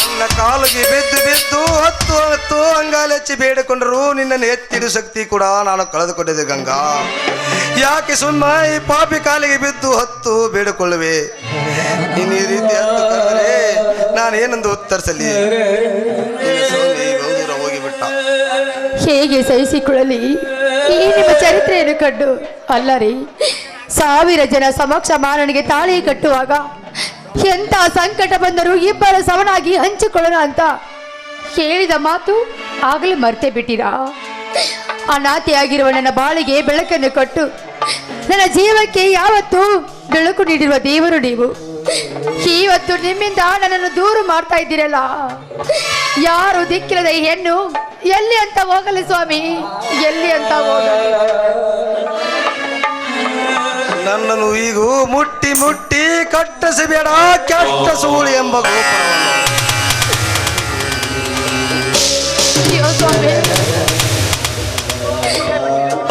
ನನ್ನ ಕಾಲಿಗೆ ಬಿದ್ದು ಬಿದ್ದು ಹತ್ತು ಹತ್ತು ಅಂಗಾಲೆಚ್ಚಿ ಬೇಡಿಕೊಂಡರು ನಿನ್ನನ್ನು ಎತ್ತಿಡು ಶಕ್ತಿ ಕೂಡ ನಾನು ಕಳೆದುಕೊಂಡಿದ್ದೆ ಗಂಗಾ. ಯಾಕೆ ಸುಮ್ಮ ಈ ಪಾಪಿ ಕಾಲಿಗೆ ಬಿದ್ದು ಹತ್ತು ಬೇಡಿಕೊಳ್ಳುವೆ? ಇನ್ನು ಈ ರೀತಿ ಹತ್ತು ಕರೆದರೆ ನಾನೇನೆಂದು ಉತ್ತರಿಸಲಿ? ದೂರ ಹೋಗಿಬಿಟ್ಟ. ಹೇಗೆ ಸಹಿಸಿಕೊಳ್ಳಲಿ ಈ ನಿಮ್ಮ ಚರಿತ್ರೆಯನ್ನು ಕಂಡು? ಅಲ್ಲ ರೀ, 1000 ಜನ ಸಮಕ್ಷ ಮಾರನಿಗೆ ತಾಳಿ ಕಟ್ಟುವಾಗ ಎಂತ ಸಂಕಟ ಬಂದರೂ ಇಬ್ಬರ ಸಮನಾಗಿ ಹಂಚಿಕೊಳ್ಳೋಣ ಅಂತ ಹೇಳಿದ ಮಾತು ಆಗಲೇ ಮರ್ತೇ ಬಿಟ್ಟಿರಾ? ಅನಾಥೆಯಾಗಿರುವ ನನ್ನ ಬಾಳಿಗೆ ಬೆಳಕನ್ನು ಕೊಟ್ಟು ನನ್ನ ಜೀವಕ್ಕೆ ಯಾವತ್ತೂ ಬೆಳಕು ನೀಡಿರುವ ದೇವರು ನೀವು. ಇವತ್ತು ನಿಮ್ಮಿಂದ ನನ್ನನ್ನು ದೂರ ಮಾಡ್ತಾ ಇದ್ದೀರಲ್ಲ. ಯಾರು ದಿಕ್ಕಿಲ್ಲದ ಈ ಹೆಣ್ಣು ಎಲ್ಲಿ ಅಂತ ಹೋಗಲಿ ಸ್ವಾಮಿ, ಎಲ್ಲಿ ಅಂತ ಹೋಗಲಿ? ನನ್ನನ್ನು ಈಗ ಮುಟ್ಟಿ ಮುಟ್ಟಿ ಕಟ್ಟಿಸಬೇಡ ಕೆಟ್ಟ ಸೂಳಿ ಎಂಬ ಗೋಪುರವನ್ನು. ಅಯ್ಯೋ ಸ್ವಾಮಿ,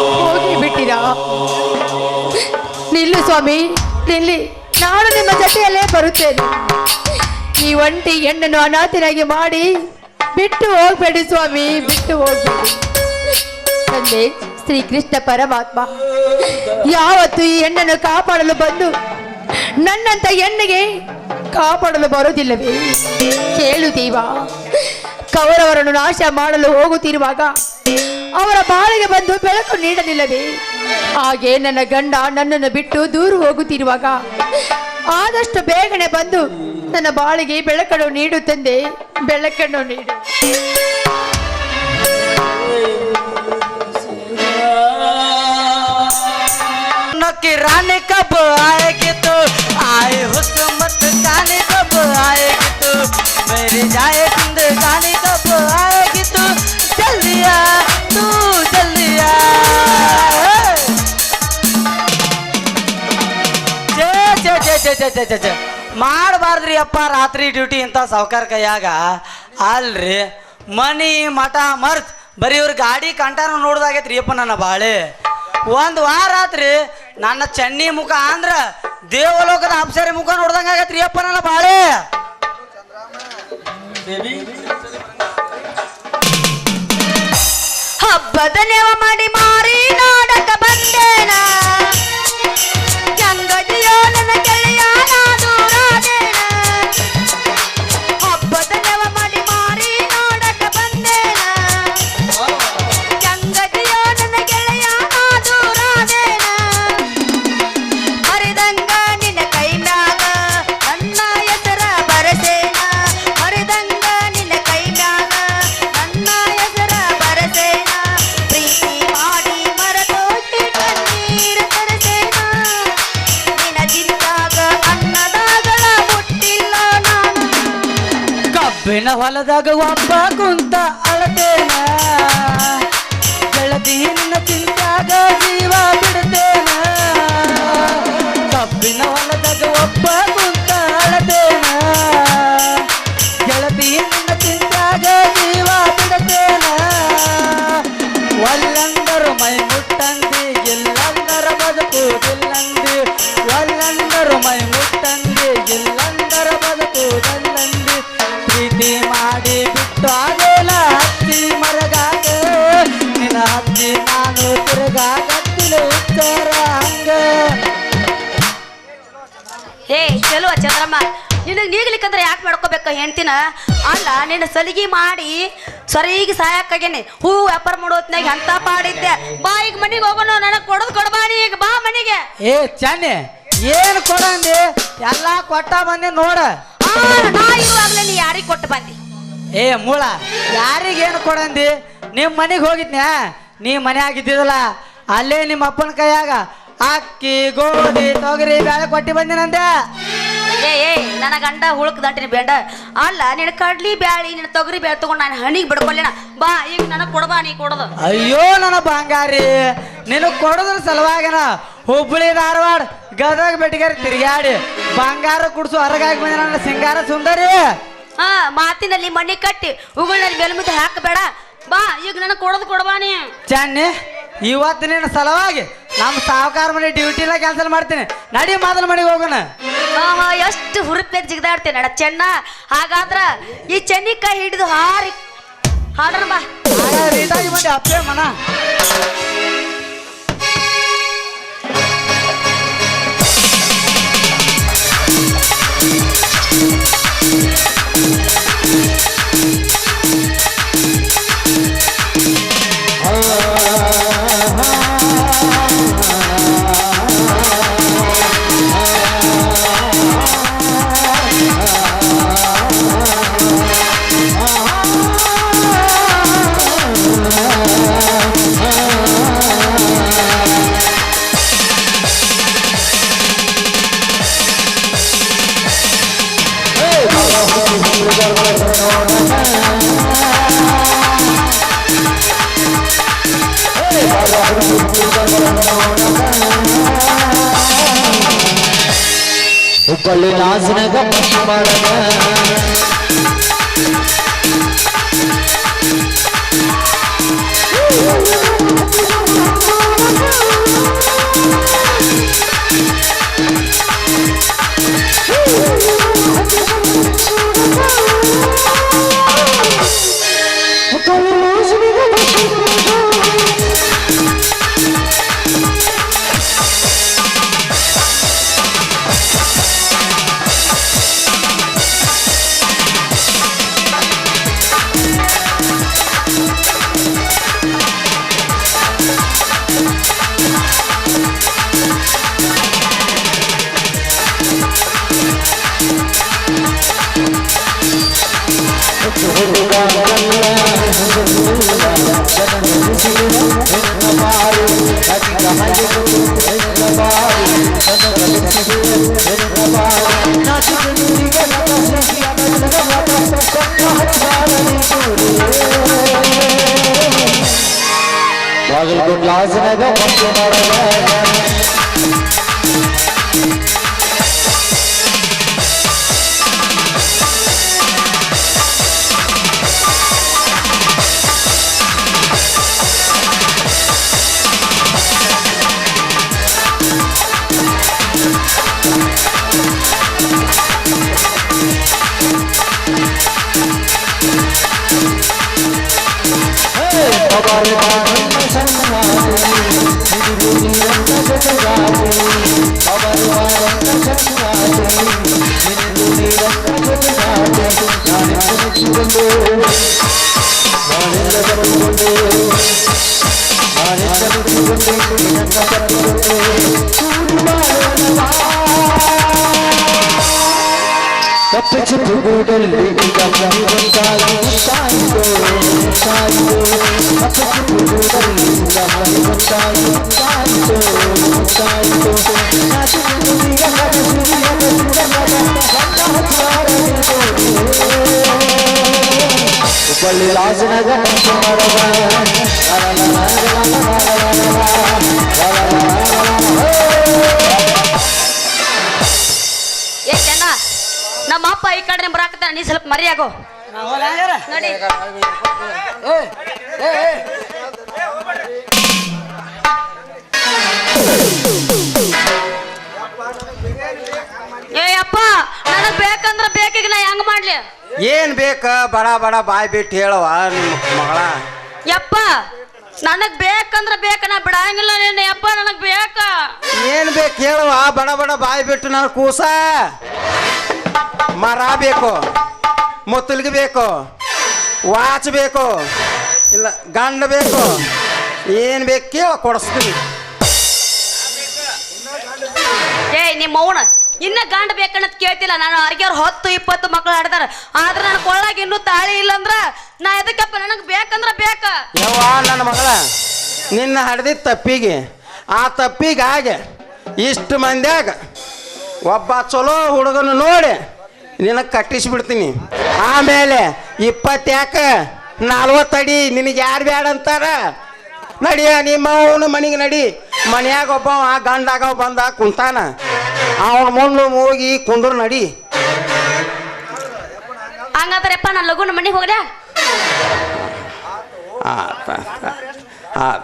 ಹೋಗಿ ಬಿಟ್ಟಿರಾ? ನಿಲ್ಲು ಸ್ವಾಮಿ, ನಿಲ್ಲಿ. ನಾನು ನಿಮ್ಮ ಜೊತೆಯಲ್ಲೇ ಬರುತ್ತೇನೆ. ಈ ಒಂಟಿ ಹೆಣ್ಣನ್ನು ಅನಾಥನಾಗಿ ಮಾಡಿ ಬಿಟ್ಟು ಹೋಗ್ಬೇಡಿ ಸ್ವಾಮಿ, ಬಿಟ್ಟು ಹೋಗ್ಬೇಡಿ. ತಂದೆ ಶ್ರೀಕೃಷ್ಣ ಪರಮಾತ್ಮ ಯಾವತ್ತು ಈ ಹೆಣ್ಣನ್ನು ಕಾಪಾಡಲು ಬಂದು ನನ್ನಂತ ಹೆಣ್ಣಿಗೆ ಕಾಪಾಡಲು ಬರುವುದಿಲ್ಲವೇ? ಕೇಳು ದೇವ, ಕೌರವರನ್ನು ನಾಶ ಮಾಡಲು ಹೋಗುತ್ತಿರುವಾಗ ಅವರ ಬಾಳಿಗೆ ಬಂದು ಬೆಳಕು ನೀಡಲಿಲ್ಲವೇ? ಹಾಗೆ ನನ್ನ ಗಂಡ ನನ್ನನ್ನು ಬಿಟ್ಟು ದೂರ ಹೋಗುತ್ತಿರುವಾಗ ಆದಷ್ಟು ಬೇಗನೆ ಬಂದು ನನ್ನ ಬಾಳಿಗೆ ಬೆಳಕನ್ನು ನೀಡು ತಂದೆ, ಬೆಳಕನ್ನು ನೀಡು. रानी कब आएगी तो आए हुस्न मत गाने कब आएगी तो मेरी जाए जिंदगानी कब आएगी तो जल्दी आ तू जल्दी आ. ಮಾಡಬಾರ್ದ್ರಿ ಅಪ್ಪ ರಾತ್ರಿ ಡ್ಯೂಟಿ ಇಂಥ ಸಾವುಕಾರ ಕೈಯಾಗ. ಅಲ್ರಿ ಮನಿ ಮಠ ಮರ್ತ್ ಬರೀ ಇವ್ರ ಗಾಡಿ ಕಂಟಾರ ನೋಡ್ದಾಗೈತ್ರಿ ಅಪ್ಪ ನನ್ನ ಬಾಳೆ. ಒಂದು ವಾರ ಆತ್ರಿ ನನ್ನ ಚೆನ್ನಿ ಮುಖ ಅಂದ್ರ ದೇವಲೋಕದ ಅಪ್ಸರಿ ಮುಖ ನೋಡ್ದಂಗ ಆಗತ್ರಿ ಅಪ್ಪ ನನ್ನ ಬಾಳೆ. ಹಬ್ಬದ ನೆವ ಮಾಡಿ ಮಾರಿ ನಾಡಕ ಬಂದೇನ ಗಂಗದಿಯೋ ನನ್ನ ಗೆಳೆಯ ನಾ ದೂರಾದೇನ. ಹಬ್ಬದ ನೆವ ಮಾಡಿ ಮಾರಿ ನಾಡಕ ಬಂದೇನ ಗಂಗದಿಯೋ ನನ್ನ ಗೆಳೆಯ ನಾ ದೂರಾದೇನ. ಮರಿದಂಗ ನಿನ್ನ ಕೈನಾಗ ನನ್ನ ಹೆಸರ ಬರಸೇನ. ಮರಿದಂಗ ನಿನ್ನ ಕೈನಾಗ ನನ್ನ ಹೆಸರ ಬರಸೇನ. ಪ್ರೀತಿ ಮಾಡಿ ಮರತೋಟಿ ಕಣ್ಣೀರು ತರಸೇನ. ನಿನ್ನ ಜಿಂದಾಗ ಅನ್ನದಾಗಳ ಮುಟ್ಟಿಲ್ಲ ನಾನು. ಕಬ್ಬಿನ ಹೊಲದಾಗ ಒಬ್ಬ ಕುಂತ ಅಳತೇನ ಗೆಳತಿ ನಿನ್ನ ಚಿಂತ್ಯಾಗ ಜೀವ ಬಿಡ್ತೇನ. ಕಬ್ಬಿನ ಹೊಲದಾಗ ಒಬ್ಬ ಕುಂತ ಅಳತೇನ ಗೆಳತಿ ನಿನ್ನ ಚಿಂತ್ಯಾಗ ಜೀವ ಬಿಡ್ತೇನ. ಒಲ್ಲಂದರು ಮೈ ಮುಟ್ಟಂದಿ ಇಲ್ಲಂದರ ಬದುಕುವುದಿಲ್ಲಂದಿ. ಒಲ್ಲಂದರು ಮೈ ಮುಟ್ಟಂದಿ ಇಲ್ಲಂದರ ಬದುಕುವುದಿಲ್ಲಂದಿ. ಪ್ರೀತಿ ಮಾಡಿ ಬಿಟ್ಟು ಆಗೇನ ಹತ್ತಿ ಮರಗಾಗ ನಿನ್ನ ಹತ್ತಿ ನಾನು ತಿರುಗಾಗತ್ತಿಲ್ಲ ಉತ್ತರ ಹಂಗ. ಹೇ ಚಲೋ ಚಂದ್ರಮ್ಮ, ನಿನಗೆ ನೀಗ್ಲಿಕ್ಕಂದ್ರೆ ಯಾಕೆ ಮಾಡ್ಕೋಬೇಕು ಹೆಣ್ತಿನ? ಅಲ್ಲ ನಿನ್ನ ಸಲಿಗೆ ಮಾಡಿ ಸರಿಗೆ ಸಾಯಕ್ಕೇನೆ ಹೂ ವ್ಯಾಪಾರ ಮಾಡೋ ಹೊತ್ನಾಗ ಅಂತ ಪಾಡಿದ್ದೆ. ಬಾ ಈಗ ಮನೆಗೆ ಹೋಗೋಣ, ನನಗೆ ಕೊಡೋದು ಕೊಡ್ಬಾನಿ. ಈಗ ಬಾ ಮನೆಗೆ. ಏ ಚೆನ್ನಿ, ಏನು ಕೊಡಂದಿ? ಎಲ್ಲ ಕೊಟ್ಟ ಬಂದೆ ನೋಡ. ನಾ ಇರುವಾಗಲೇ ನೀ ಯಾರಿಗೆ ಕೊಟ್ಟು ಬಂದಿ? ಏ ಮೂಳ, ಯಾರಿಗೇನು ಕೊಡಂದಿ? ನಿಮ್ಮ ಮನೆಗೆ ಹೋಗಿದ್ನ್ಯಾ? ನೀ ಮನೆ ಆಗಿದ್ದಿದಲ್ಲ ಅಲ್ಲೇ ನಿಮ್ಮ ಅಪ್ಪನ ಕೈಯಾಗ ಅಕ್ಕಿ ಗೋಧಿ ತೊಗರಿ ಬೇಳೆ ಕೊಟ್ಟಿ ಬಂದಿನಂದೆ. ಏ ನನ್ನ ಗಂಡ ಹುಳುಕ್ ದಂಟಿನ ಬೇಡ. ಅಲ್ಲ ನಿನ್ನ ಕಡ್ಲಿ ಬ್ಯಾಳಿ ನಿನ್ನ ತೊಗರಿ ಬ್ಯಾಳಿ ತಗೊಂಡು ನಾನು ಹಣಿಗೆ ಬಿಡ್ಕೊಳ್ಳೇನ. ಬಾ ಈಗ ನನಗೆ ಕೊಡಬಾ, ನೀ ಕೊಡೋದು. ಅಯ್ಯೋ ನನ್ನ ಬಂಗಾರಿ, ನಿನಗೆ ಕೊಡೋದ್ರ ಸಲುವಾಗಿನ ಹುಬ್ಬಳ್ಳಿ ಧಾರವಾಡ ಗದಗ ಬೆಟ್ಟಿಗಾರಿ ತಿರುಗಾಡಿ ಬಂಗಾರ ಕುಡ್ಸು ಹೊರಗಾಗಿ ಬಂದ ನನ್ನ ಸಿಂಗಾರ ಸುಂದರಿ. ಹಾ, ಮಾತಿನಲ್ಲಿ ಮಣ್ಣಿ ಕಟ್ಟಿ ಉಗುಳಿನಲ್ಲಿ ಬೆಲ್ಮಿದ್ದು ಹಾಕಬೇಡ. ಬಾ ಈಗ ನನಗೆ ಕೊಡೋದು ಕೊಡಬಾನಿ. ಚೆನ್ನಿ, ಇವತ್ತು ನಿನ್ನ ಸಲುವಾಗಿ ನಮ್ಮ ಸಾವುಕಾರ ಮನೆ ಡ್ಯೂಟಿನ ಕ್ಯಾನ್ಸಲ್ ಮಾಡ್ತೀನಿ. ನಡಿ ಮೊದಲ ಮನೆಗೆ ಹೋಗೋಣ. ಎಷ್ಟು ಹುರುಪೆ ಜಿಗ್ದಾಡ್ತೇನೆ ನಡ ಚೆನ್ನ. ಹಾಗಾದ್ರ ಈ ಚೆನ್ನಿಕಾಯಿ ಹಿಡಿದು ಹಾಡ್ರ ಬಾ. ರೀಟಾಗಿ ಬಂದೆ ಅಪ್ಪೇ ಮನ. ಹುಬ್ಬಳ್ಳಿ ಲಾಜಿನಾಗ ಮಸ್ತ್ ಮಾಡದ ಬಾಗಲಕೋಟ್ ಲಾಜಿನಾಗ ಮಸ್ತ್ ಮಾಡದ ತಪ್ಪಿಸಿ ಕೂಡಲ್ಲಿ ಹುಬ್ಬಳ್ಳಿ ಲಾಜಿನಾಗ ಮಸ್ತ್ ಮಾಡದ ಏ ಚೆನ್ನ ನಮ್ಮ ಅಪ್ಪ ಈ ಕಡೆ ಬರಾಕತ್ತಾನ, ನೀ ಸ್ವಲ್ಪ ಮರಿಯಾಗೋ ನೋಡಿ. ಏ ಅಪ್ಪ ನನಗ್ ಬೇಕಂದ್ರ ಬೇಕೀಗ ನಾ ಹೆಂಗ್ ಮಾಡ್ಲಿ? ಏನ್ ಬೇಕ ಬಡ ಬಡ ಬಾಯ್ ಬಿಟ್ಟು ಹೇಳವ ನಿಮ್ಮ ಮಗಳ. ಯಪ್ಪ ನನಗ್ ಬೇಕಂದ್ರ ಬೇಕ, ನಾ ಬಿಡಂಗಿಲ್ಲ ನಿನ್ನ ಯಪ್ಪ, ನನಗ್ ಬೇಕ. ಏನ್ ಬೇಕು ಹೇಳವ ಬಡ ಬಡ ಬಾಯ್ ಬಿಟ್ಟು. ನಾನು ಕೂಸ ಮರ ಬೇಕು, ಮುತ್ತಲ್ಗಿ ಬೇಕು, ವಾಚ್ ಬೇಕು, ಇಲ್ಲ ಗಂಡ ಬೇಕು, ಏನ್ ಬೇಕು ಕೇಳ ಕೊಡಿಸ್ತೀನಿ. ಏ ನಿಮ್ಮ ಅವನ ಇನ್ನ ಗಂಡ ಬೇಕನ್ನತ್ ಕೇಳ್ತಿಲ್ಲ. ನಾನು ಅವ್ರಿಗೆವ್ರು 10-20 ಮಕ್ಳು ಆಡ್ತಾರ, ಆದ್ರೆ ನನ್ನ ಕೊಳ್ಳಾಗ ಇನ್ನೂ ತಾಳಿ ಇಲ್ಲಂದ್ರ ನಾ ಎದಕ್ಕಪ್ಪ, ನನಗ್ ಬೇಕಂದ್ರ ಬೇಕ. ಯವ್ವ ನನ್ನ ಮಗಳ, ನಿನ್ನ ಹಡ್ದಿದ್ದ ತಪ್ಪಿಗೆ ಆ ತಪ್ಪಿಗಾಗೆ ಇಷ್ಟು ಮಂದ್ಯಾಗ ಒಬ್ಬ ಚಲೋ ಹುಡುಗನ ನೋಡಿ ನಿನಗೆ ಕಟ್ಟಿಸ್ಬಿಡ್ತೀನಿ. ಆಮೇಲೆ 20 ಯಾಕೆ 40 ಅಡಿ ನಿನಗೆ ಯಾರು ಬ್ಯಾಡ ಅಂತಾರ? ನಡಿಯ ನಿಮ್ಮ ಅವನ ಮನೆಗೆ ನಡಿ. ಮನ್ಯಾಗ ಒಬ್ಬ ಗಂಡಾಗ ಬಂದ ಕುಂತಾನ, ಅವನ ಮುಂದೆ ಹೋಗಿ ಕುಂದ್ರು ನಡಿ. ಹಂಗಾದ್ರಪ್ಪ ನಾನು ಲಗುನ ಮನೆಗೆ ಹೋಗ್ಲ.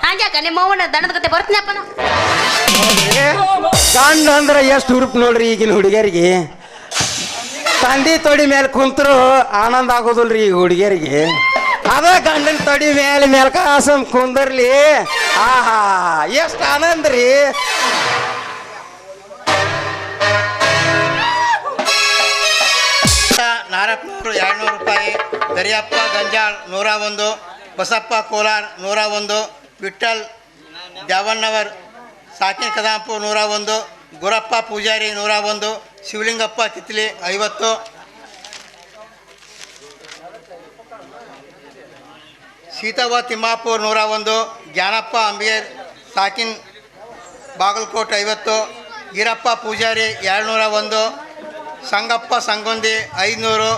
ಹಂಗ್ಯಾಕ ನಿಮ್ಮ ಅವನ ದಣದ ಕತೆ ಬರ್ತೀನಪ್ಪ. ಗಂಡ ಅಂದ್ರೆ ಎಷ್ಟು ಹುರುಪ್ ನೋಡ್ರಿ ಈಗಿನ ಹುಡುಗಿಯರಿಗೆ. ತಂದಿ ತೊಡಿ ಮೇಲೆ ಕುಂತರು ಆನಂದ ಆಗೋದಿಲ್ರಿ ಈಗ ಹುಡುಗಿಯರಿಗೆ. ಅದ ಗಂಡನ ತೊಡಿ ಮೇಲೆ ಮೇಲ್ಕಾಸಂ ಕುಂದರ್ಲಿ, ಆಹಾ ಎಷ್ಟು ಆನಂದ ರೀ. ನಾರಪ್ಪನವರು 200 ರೂಪಾಯಿ, ದರಿಯಪ್ಪ ಗಂಜಾಳ್ 101, ಬಸಪ್ಪ ಕೋಲಾರ್ 101, ವಿಠಲ್ ದ್ಯಾವಣ್ಣವರ್ ಸಾಕಿನ ಕದಾಂಪುರ್ 101, ಗುರಪ್ಪ ಪೂಜಾರಿ 101, ಶಿವಲಿಂಗಪ್ಪ ತಿತ್ಲಿ 50, ಸೀತವ್ವ ತಿಮ್ಮಾಪುರ್ 101, ಜ್ಞಾನಪ್ಪ ಅಂಬಿಯರ್ ಸಾಕಿನ್ ಬಾಗಲಕೋಟ್ 50, ಈರಪ್ಪ ಪೂಜಾರಿ 201, ಸಂಗಪ್ಪ ಸಂಗೊಂದಿ 500,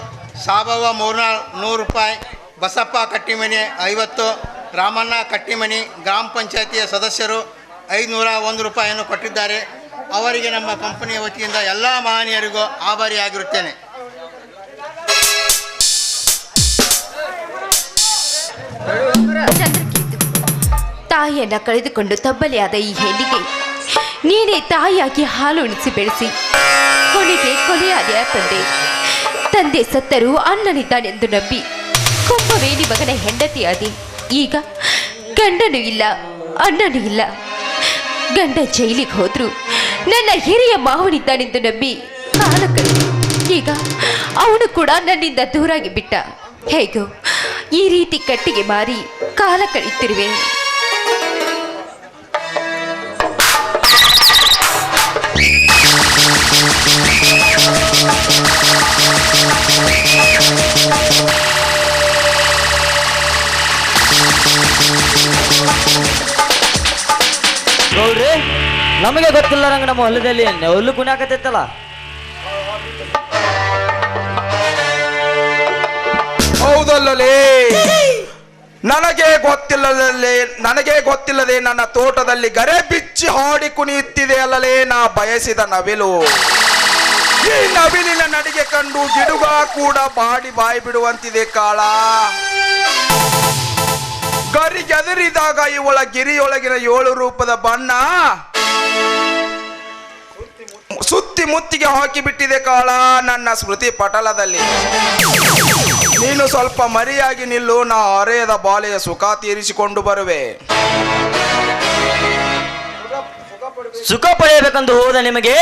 ಸಾಬವ್ವ ಮೂರ್ನಾಳ್ 100 ರೂಪಾಯಿ, ಬಸಪ್ಪ ಕಟ್ಟಿಮನಿ 50, ರಾಮಣ್ಣ ಕಟ್ಟಿಮನಿ ಗ್ರಾಮ ಪಂಚಾಯತಿಯ ಸದಸ್ಯರು 501 ರೂಪಾಯಿಯನ್ನು ಕೊಟ್ಟಿದ್ದಾರೆ. ಅವರಿಗೆ ನಮ್ಮ ಕಂಪನಿಯ ವತಿಯಿಂದ ಎಲ್ಲ ಮಹನೀಯರಿಗೂ ಆಭಾರಿಯಾಗಿರುತ್ತೇನೆ. ತಾಯಿಯನ್ನ ಕಳೆದುಕೊಂಡು ತಬ್ಬಲಿಯಾದ ಈ ಹೆಣ್ಣಿಗೆ ನೀನೇ ತಾಯಿಯಾಗಿ ಹಾಲು ಉಣಿಸಿ ಬೆಳೆಸಿ ಕೊನೆಗೆ ಕೊಲೆಯಾದ ತಂದೆ ಸತ್ತರೂ ಅಣ್ಣನಿದ್ದಾನೆಂದು ನಂಬಿ ಕುಂಭವೇಣಿ ಮಗನ ಹೆಂಡತಿಯಾದಿ. ಈಗ ಗಂಡನೂ ಇಲ್ಲ, ಅಣ್ಣನೂ ಇಲ್ಲ. ಗಂಡ ಜೈಲಿಗೆ ಹೋದ್ರು ನನ್ನ ಹಿರಿಯ ಮಾವನಿದ್ದಾನೆಂದು ನಂಬಿ ಕಾಲ ಕಳೆದು ಈಗ ಅವನು ಕೂಡ ನನ್ನಿಂದ ದೂರಾಗಿ ಬಿಟ್ಟ. ಹೇಗೋ ಈ ರೀತಿ ಕಟ್ಟಿಗೆ ಮಾರಿ ಕಾಲ ಕಳೆಯುತ್ತಿರುವೆ. ಗೌಡ್ರಿ, ನಮಗೆ ಗೊತ್ತಿಲ್ಲ ರಂಗ ನಮ್ಮ ಹೊಲದಲ್ಲಿ ನೆವಲು ಕುಣಾಕತ್ತೈತಲ್ಲ. ಹೌದಲ್ಲೇ, ನನಗೆ ಗೊತ್ತಿಲ್ಲದೆ ನನ್ನ ತೋಟದಲ್ಲಿ ಗರೆ ಬಿಚ್ಚಿ ಹಾಡಿ ಕುಣಿಯುತ್ತಿದೆ ಅಲ್ಲಲೇ ನಾ ಬಯಸಿದ ನವಿಲು. ಈ ನವಿಲಿನ ನಡಿಗೆ ಕಂಡು ಗಿಡುಗ ಕೂಡ ಬಾಯಿ ಬಿಡುವಂತಿದೆ ಕಾಳ. ಗರಿಗೆದರಿದಾಗ ಇವಳ ಗಿರಿಯೊಳಗಿನ 7 ರೂಪದ ಬಣ್ಣ ಸುತ್ತಿ ಮುತ್ತಿಗೆ ಹಾಕಿಬಿಟ್ಟಿದೆ ಕಾಳ ನನ್ನ ಸ್ಮೃತಿ ಪಟಲದಲ್ಲಿ. ನೀನು ಸ್ವಲ್ಪ ಮರಿಯಾಗಿ ನಿಲ್ಲು, ನಾ ಹರೆಯದ ಬಾಲೆಯ ಸುಖ ತೀರಿಸಿಕೊಂಡು ಬರುವೆ. ಸುಖ ಪಡೆಯಬೇಕೆಂದು ಹೋದ ನಿಮಗೆ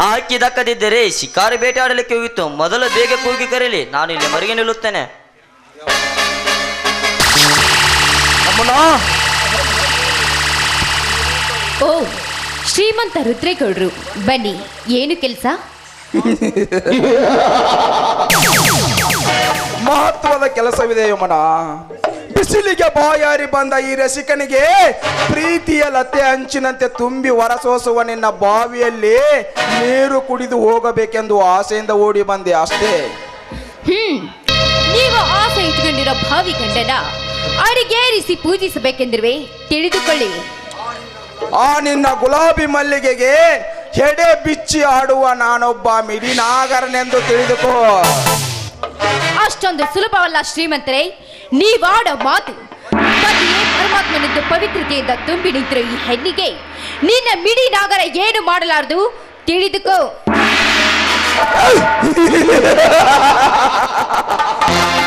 ಹಾಕಿ ದಕ್ಕದಿದ್ದರೆ ಶಿಕಾರಿ ಬೇಟೆಯಾಡಲಿಕ್ಕೆ ಹೋಗಿತ್ತು. ಮೊದಲು ಬೇಗ ಕೂಗಿ ಕರೀಲಿ, ನಾನು ಇಲ್ಲಿ ಮರಿಗೆ ನಿಲ್ಲುತ್ತೇನೆ. ಓ, ಶ್ರೀಮಂತ ರುದ್ರೇಗೌಡರು ಬನ್ನಿ. ಏನು ಕೆಲಸ? ಮಹತ್ವದ ಕೆಲಸವಿದೆ ಯಮನ. ಬಿಸಿಲಿಗೆ ಬಾಯಾರಿ ಬಂದ ಈ ರಸಿಕನಿಗೆ ಪ್ರೀತಿಯ ಲತೆ ಹಂಚಿನಂತೆ ತುಂಬಿ ಹೊರಸೋಸುವ ನಿನ್ನ ಬಾವಿಯಲ್ಲಿ ನೀರು ಕುಡಿದು ಹೋಗಬೇಕೆಂದು ಆಸೆಯಿಂದ ಓಡಿ ಬಂದೆ ಅಷ್ಟೇ. ನೀವು ಆಸೆ ಇಟ್ಕೊಂಡಿರೋ ಭಾವಿ ಗಂಡನ ಅಡಿಗೇರಿಸಿ ಪೂಜಿಸಬೇಕೆಂದಿರುವೆ, ತಿಳಿದುಕೊಳ್ಳಿ. ಆ ನಿನ್ನ ಗುಲಾಬಿ ಮಲ್ಲಿಗೆಗೆ ಹೆಡೆ ಬಿಚ್ಚಿ ಆಡುವ ನಾನೊಬ್ಬ ಮಿಡಿನಾಗರನೆಂದು ತಿಳಿದುಕೋ. ಅಷ್ಟೊಂದು ಸುಲಭವಲ್ಲ ಶ್ರೀಮಂತರೇ. ನೀವಾಡೋ ಮಾತು ಪತಿಯೇ ಪರಮಾತ್ಮನೆಂದು ಪವಿತ್ರತೆಯಿಂದ ತುಂಬಿ ನಿಂತಿರೋ ಈ ಹೆಣ್ಣಿಗೆ ನಿನ್ನ ಮಿಡಿ ನಾಗರ ಏನು ಮಾಡಲಾರದು, ತಿಳಿದುಕೋ.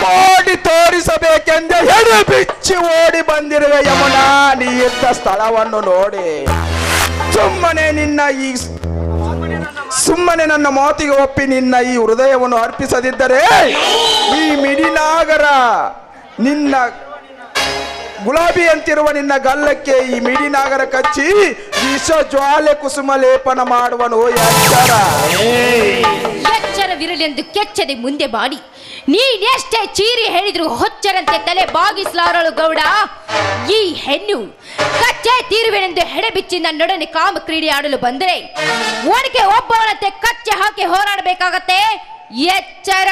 ಮಾಡಿ ತೋರಿಸಬೇಕೆಂದು ಹೆಡೆ ಬಿಚ್ಚಿ ಓಡಿ ಬಂದಿರುವೆ ಯಮುನಾ. ನೀ ಇದ್ದ ಸ್ಥಳವನ್ನು ನೋಡಿ ಸುಮ್ಮನೆ ನನ್ನ ಮಾತಿಗೆ ಒಪ್ಪಿ ನಿನ್ನ ಈ ಹೃದಯವನ್ನು ಅರ್ಪಿಸದಿದ್ದರೆ ಈ ಮಿಡಿನಾಗರ ನಿನ್ನ ಗುಲಾಬಿ ಅಂತಿರುವ ನಿನ್ನ ಗಲ್ಲಕ್ಕೆ ಈ ಮಿಡಿನಾಗರ ಕಚ್ಚಿ ವಿಷ ಜ್ವಾಲೆ ಕುಸುಮ ಲೇಪನ ಮಾಡುವನು. ಎಚ್ಚರವಿರಲೆಂದು ಕೆಚ್ಚದೆ ಮುಂದೆ ಮಾಡಿ ನೀನೆಷ್ಟೇ ಚೀರಿ ಹೇಳಿದ್ರು ಹೊಚ್ಚರಂತೆ ತಲೆ ಬಾಗಿಸಲಾರಳು ಗೌಡ. ಈ ಹೆಣ್ಣು ಕಚ್ಚೆ ತೀರುವೆನೆಂದು ಹೆಡೆಬಿಚ್ಚಿ ನನ್ನೊಡನೆ ಕಾಮ ಕ್ರೀಡೆ ಆಡಲು ಬಂದರೆ ಒಣಕೆ ಒಬ್ಬವನಂತೆ ಕಚ್ಚೆ ಹಾಕಿ ಹೋರಾಡಬೇಕಾಗತ್ತೆ. ಎಚ್ಚರ.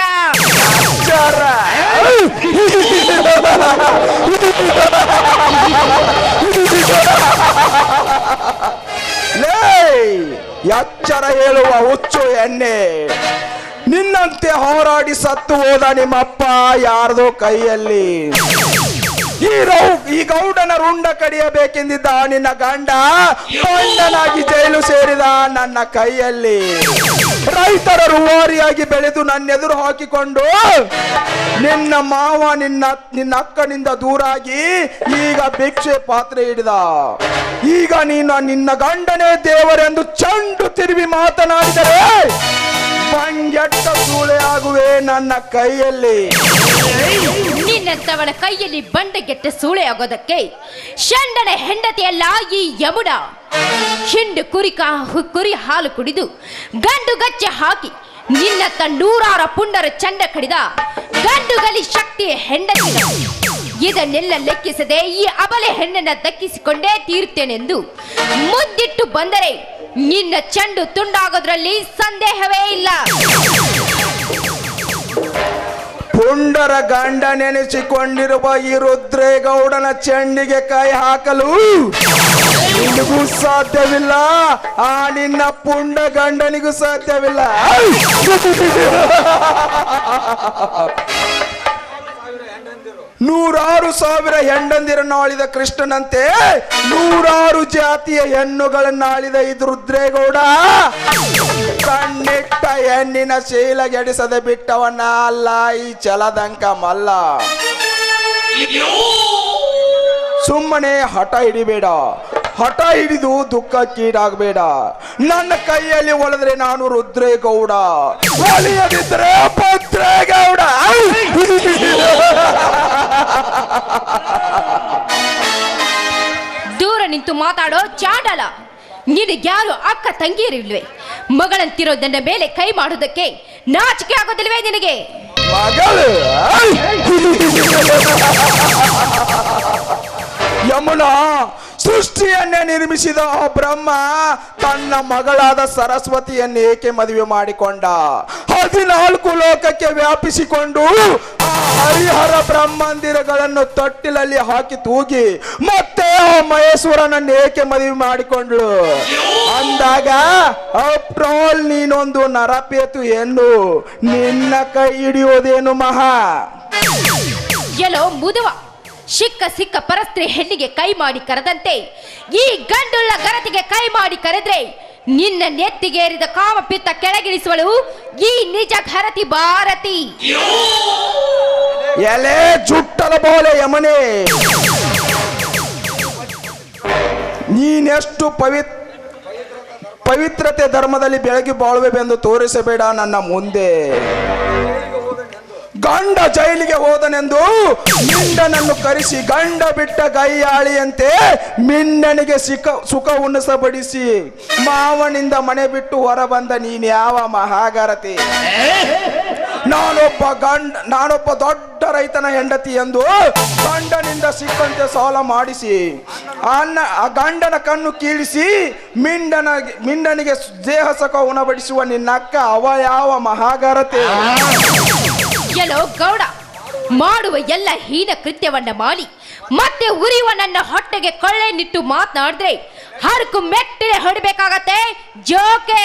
ಎಚ್ಚರ ಹೇಳುವ ಹುಚ್ಚು ಎಣ್ಣೆ. ನಿನ್ನಂತೆ ಹೋರಾಡಿ ಸತ್ತು ಹೋದ ನಿಮ್ಮಪ್ಪ ಯಾರ್ದೋ ಕೈಯಲ್ಲಿ. ಈ ಗೌಡನ ರುಂಡ ಕಡಿಯಬೇಕೆಂದಿದ್ದ ನಿನ್ನ ಗಂಡ ಗಂಡನಾಗಿ ಜೈಲು ಸೇರಿದ ನನ್ನ ಕೈಯಲ್ಲಿ. ರೈತರ ರೂವಾರಿಯಾಗಿ ಬೆಳೆದು ನನ್ನೆದುರು ಹಾಕಿಕೊಂಡು ನಿನ್ನ ಮಾವ ನಿನ್ನ ಅಕ್ಕನಿಂದ ದೂರಾಗಿ ಈಗ ಭಿಕ್ಷೆ ಪಾತ್ರೆ ಹಿಡಿದ. ಈಗ ನೀನು ನಿನ್ನ ಗಂಡನೇ ದೇವರೆಂದು ಚಂಡು ತಿರುವಿ ಮಾತನಾಡಿದರೆ ಬಂಗೆಟ್ಟ ಸೂಳೆ ಆಗುವೆ ನನ್ನ ಕೈಯಲ್ಲಿ. ನಿನ್ನಂತವಳ ಕೈಯಲ್ಲಿ ಬಂಡೆಗೆಟ್ಟ ಸೂಳೆ ಆಗೋದಕ್ಕೆ ಷಂಡನ ಹೆಂಡತಿಯಲ್ಲ ಈ ಯಮುನ. ಹಿಂಡು ಕುರಿ ಹಾಲು ಕುಡಿದು ಗಂಡು ಗಚ್ಚೆ ಹಾಕಿ ನಿನ್ನತ್ತ 100 ಪುಂಡರ ಚಂಡ ಕಡಿದ ಗಂಡುಗಲಿ ಶಕ್ತಿಯ ಹೆಂಡತಿ. ಇದನ್ನೆಲ್ಲ ಲೆಕ್ಕಿಸದೆ ಈ ಅಬಲೆ ಹೆಣ್ಣನ್ನ ದಕ್ಕಿಸಿಕೊಂಡೇ ತೀರುತ್ತೇನೆಂದು ಮುದ್ದಿಟ್ಟು ಬಂದರೆ ನಿನ್ನ ಚೆಂಡು ತುಂಡಾಗೋದ್ರಲ್ಲಿ ಸಂದೇಹವೇ ಇಲ್ಲ. ಪುಂಡರ ಗಂಡ ನೆನೆಸಿಕೊಂಡಿರುವ ಈ ರುದ್ರೇಗೌಡನ ಚೆಂಡಿಗೆ ಕೈ ಹಾಕಲು ನಿನಗೂ ಸಾಧ್ಯವಿಲ್ಲ, ಆ ನಿನ್ನ ಪುಂಡ ಗಂಡನಿಗೂ ಸಾಧ್ಯವಿಲ್ಲ. ನೂರಾರು ಸಾವಿರ ಹೆಂಡಂದಿರನ್ನು ಆಳಿದ ಕೃಷ್ಣನಂತೆ ನೂರಾರು ಜಾತಿಯ ಹೆಣ್ಣುಗಳನ್ನು ಆಳಿದ ಇದು ರುದ್ರೇಗೌಡ ಕಣ್ಣಿಟ್ಟ ಹೆಣ್ಣಿನ ಶೀಲಗೆಡಿಸದೆ ಬಿಟ್ಟವನ್ನ ಅಲ್ಲ ಈ ಚಲದಂಕ ಮಲ್ಲ. ಸುಮ್ಮನೆ ಹಠ ಹಿಡಿಬೇಡ, ಹಠ ಹಿಡಿದು ದುಃಖಕ್ಕೀಡಾಗಬೇಡ. ನನ್ನ ಕೈಯಲ್ಲಿ ಒಳೆದ್ರೆ ನಾನು ರುದ್ರೇಗೌಡ, ಒಲಿಯದಿದ್ರೆ ಭದ್ರೇಗೌಡ. ದೂರ ನಿಂತು ಮಾತಾಡೋ ಚಾಡಲ, ನಿನಗ್ಯಾರು ಅಕ್ಕ ತಂಗಿಯರಿಲ್ವೇ? ಮಗಳಂತಿರೋ ನನ್ನ ಮೇಲೆ ಕೈ ಮಾಡೋದಕ್ಕೆ ನಾಚಿಕೆ ಆಗೋದಿಲ್ವೇ ನಿನಗೆ? ಮಗಳು ಯಮುನಾ, ಸೃಷ್ಟಿಯನ್ನೇ ನಿರ್ಮಿಸಿದ ಆ ಬ್ರಹ್ಮ ತನ್ನ ಮಗಳಾದ ಸರಸ್ವತಿಯನ್ನು ಏಕೆ ಮದುವೆ ಮಾಡಿಕೊಂಡ? 14 ಲೋಕಕ್ಕೆ ವ್ಯಾಪಿಸಿಕೊಂಡು ಆ ಹರಿಹರ ಬ್ರಹ್ಮಂದಿರಗಳನ್ನು ತೊಟ್ಟಿಲಲ್ಲಿ ಹಾಕಿ ತೂಗಿ ಮತ್ತೆ ಆ ಮಹೇಶ್ವರನನ್ನು ಏಕೆ ಮದುವೆ ಮಾಡಿಕೊಂಡ್ಳು ಅಂದಾಗ ಆಫ್ಟರ್ ಆಲ್ ನೀನೊಂದು ನರಪೇತು ಎಂದು ನಿನ್ನ ಕೈ ಹಿಡಿಯೋದೇನು ಮಹಾ? ಎಲ್ಲೋ ಮುದುವ, ಸಿಕ್ಕ ಪರಸ್ತ್ರೀ ಹೆಣ್ಣಿಗೆ ಕೈ ಮಾಡಿ ಕರೆದಂತೆ ಈ ಗಂಡುಳ್ಳ ಗರತಿಗೆ ಕೈ ಮಾಡಿ ಕರೆದ್ರೆ ನಿನ್ನ ನೆತ್ತಿಗೇರಿದ ಕಾಮಪಿತ್ತ ಕೆಳಗಿಳಿಸುವಳು ಈ ನಿಜ ಘರತಿ ಭಾರತಿ. ಎಲೆ ಜುಟ್ಟಲ ಬೋಲೆ ಯಮನೆ, ನೀನೆಷ್ಟು ಪವಿತ್ರತೆ ಧರ್ಮದಲ್ಲಿ ಬೆಳಗಿ ಬಾಳುವೆಂದು ತೋರಿಸಬೇಡ ನನ್ನ ಮುಂದೆ. ಗಂಡ ಜೈಲಿಗೆ ಹೋದನೆಂದು ಮಿಂಡನನ್ನು ಕರೆಸಿ ಗಂಡ ಬಿಟ್ಟ ಗೈಯಾಳಿಯಂತೆ ಮಿಂಡನಿಗೆ ಸುಖ ಉಣಿಸಬಡಿಸಿ ಮಾವನಿಂದ ಮನೆ ಬಿಟ್ಟು ಹೊರ ಬಂದ ನೀನ್ ಯಾವ ಮಹಾಗರತಿ? ನಾನೊಬ್ಬ ದೊಡ್ಡ ರೈತನ ಹೆಂಡತಿ ಎಂದು ಗಂಡನಿಂದ ಸಿಕ್ಕಂತೆ ಸಾಲ ಮಾಡಿಸಿ ಆ ಗಂಡನ ಕಣ್ಣು ಕೀಳಿಸಿ ಮಿಂಡನಿಗೆ ದೇಹ ಸುಖ ಉಣಬಡಿಸುವ ನಿನ್ನಕ್ಕ ಅವ ಯಾವ ಮಹಾಗರತೆ? ಎಲ್ಲೋ ಗೌಡ, ಮಾಡುವ ಎಲ್ಲ ಹೀನ ಕೃತ್ಯವನ್ನ ಮಾಡಿ ಮತ್ತೆ ಉರಿಯುವ ನನ್ನ ಹೊಟ್ಟೆಗೆ ಕೊಳ್ಳೆ ನಿಟ್ಟು ಮಾತನಾಡಿದ್ರೆ ಹರಕು ಮೆಟ್ಟಿಲೆ ಹೊಡಿಬೇಕಾಗತ್ತೆ ಜೋಕೆ.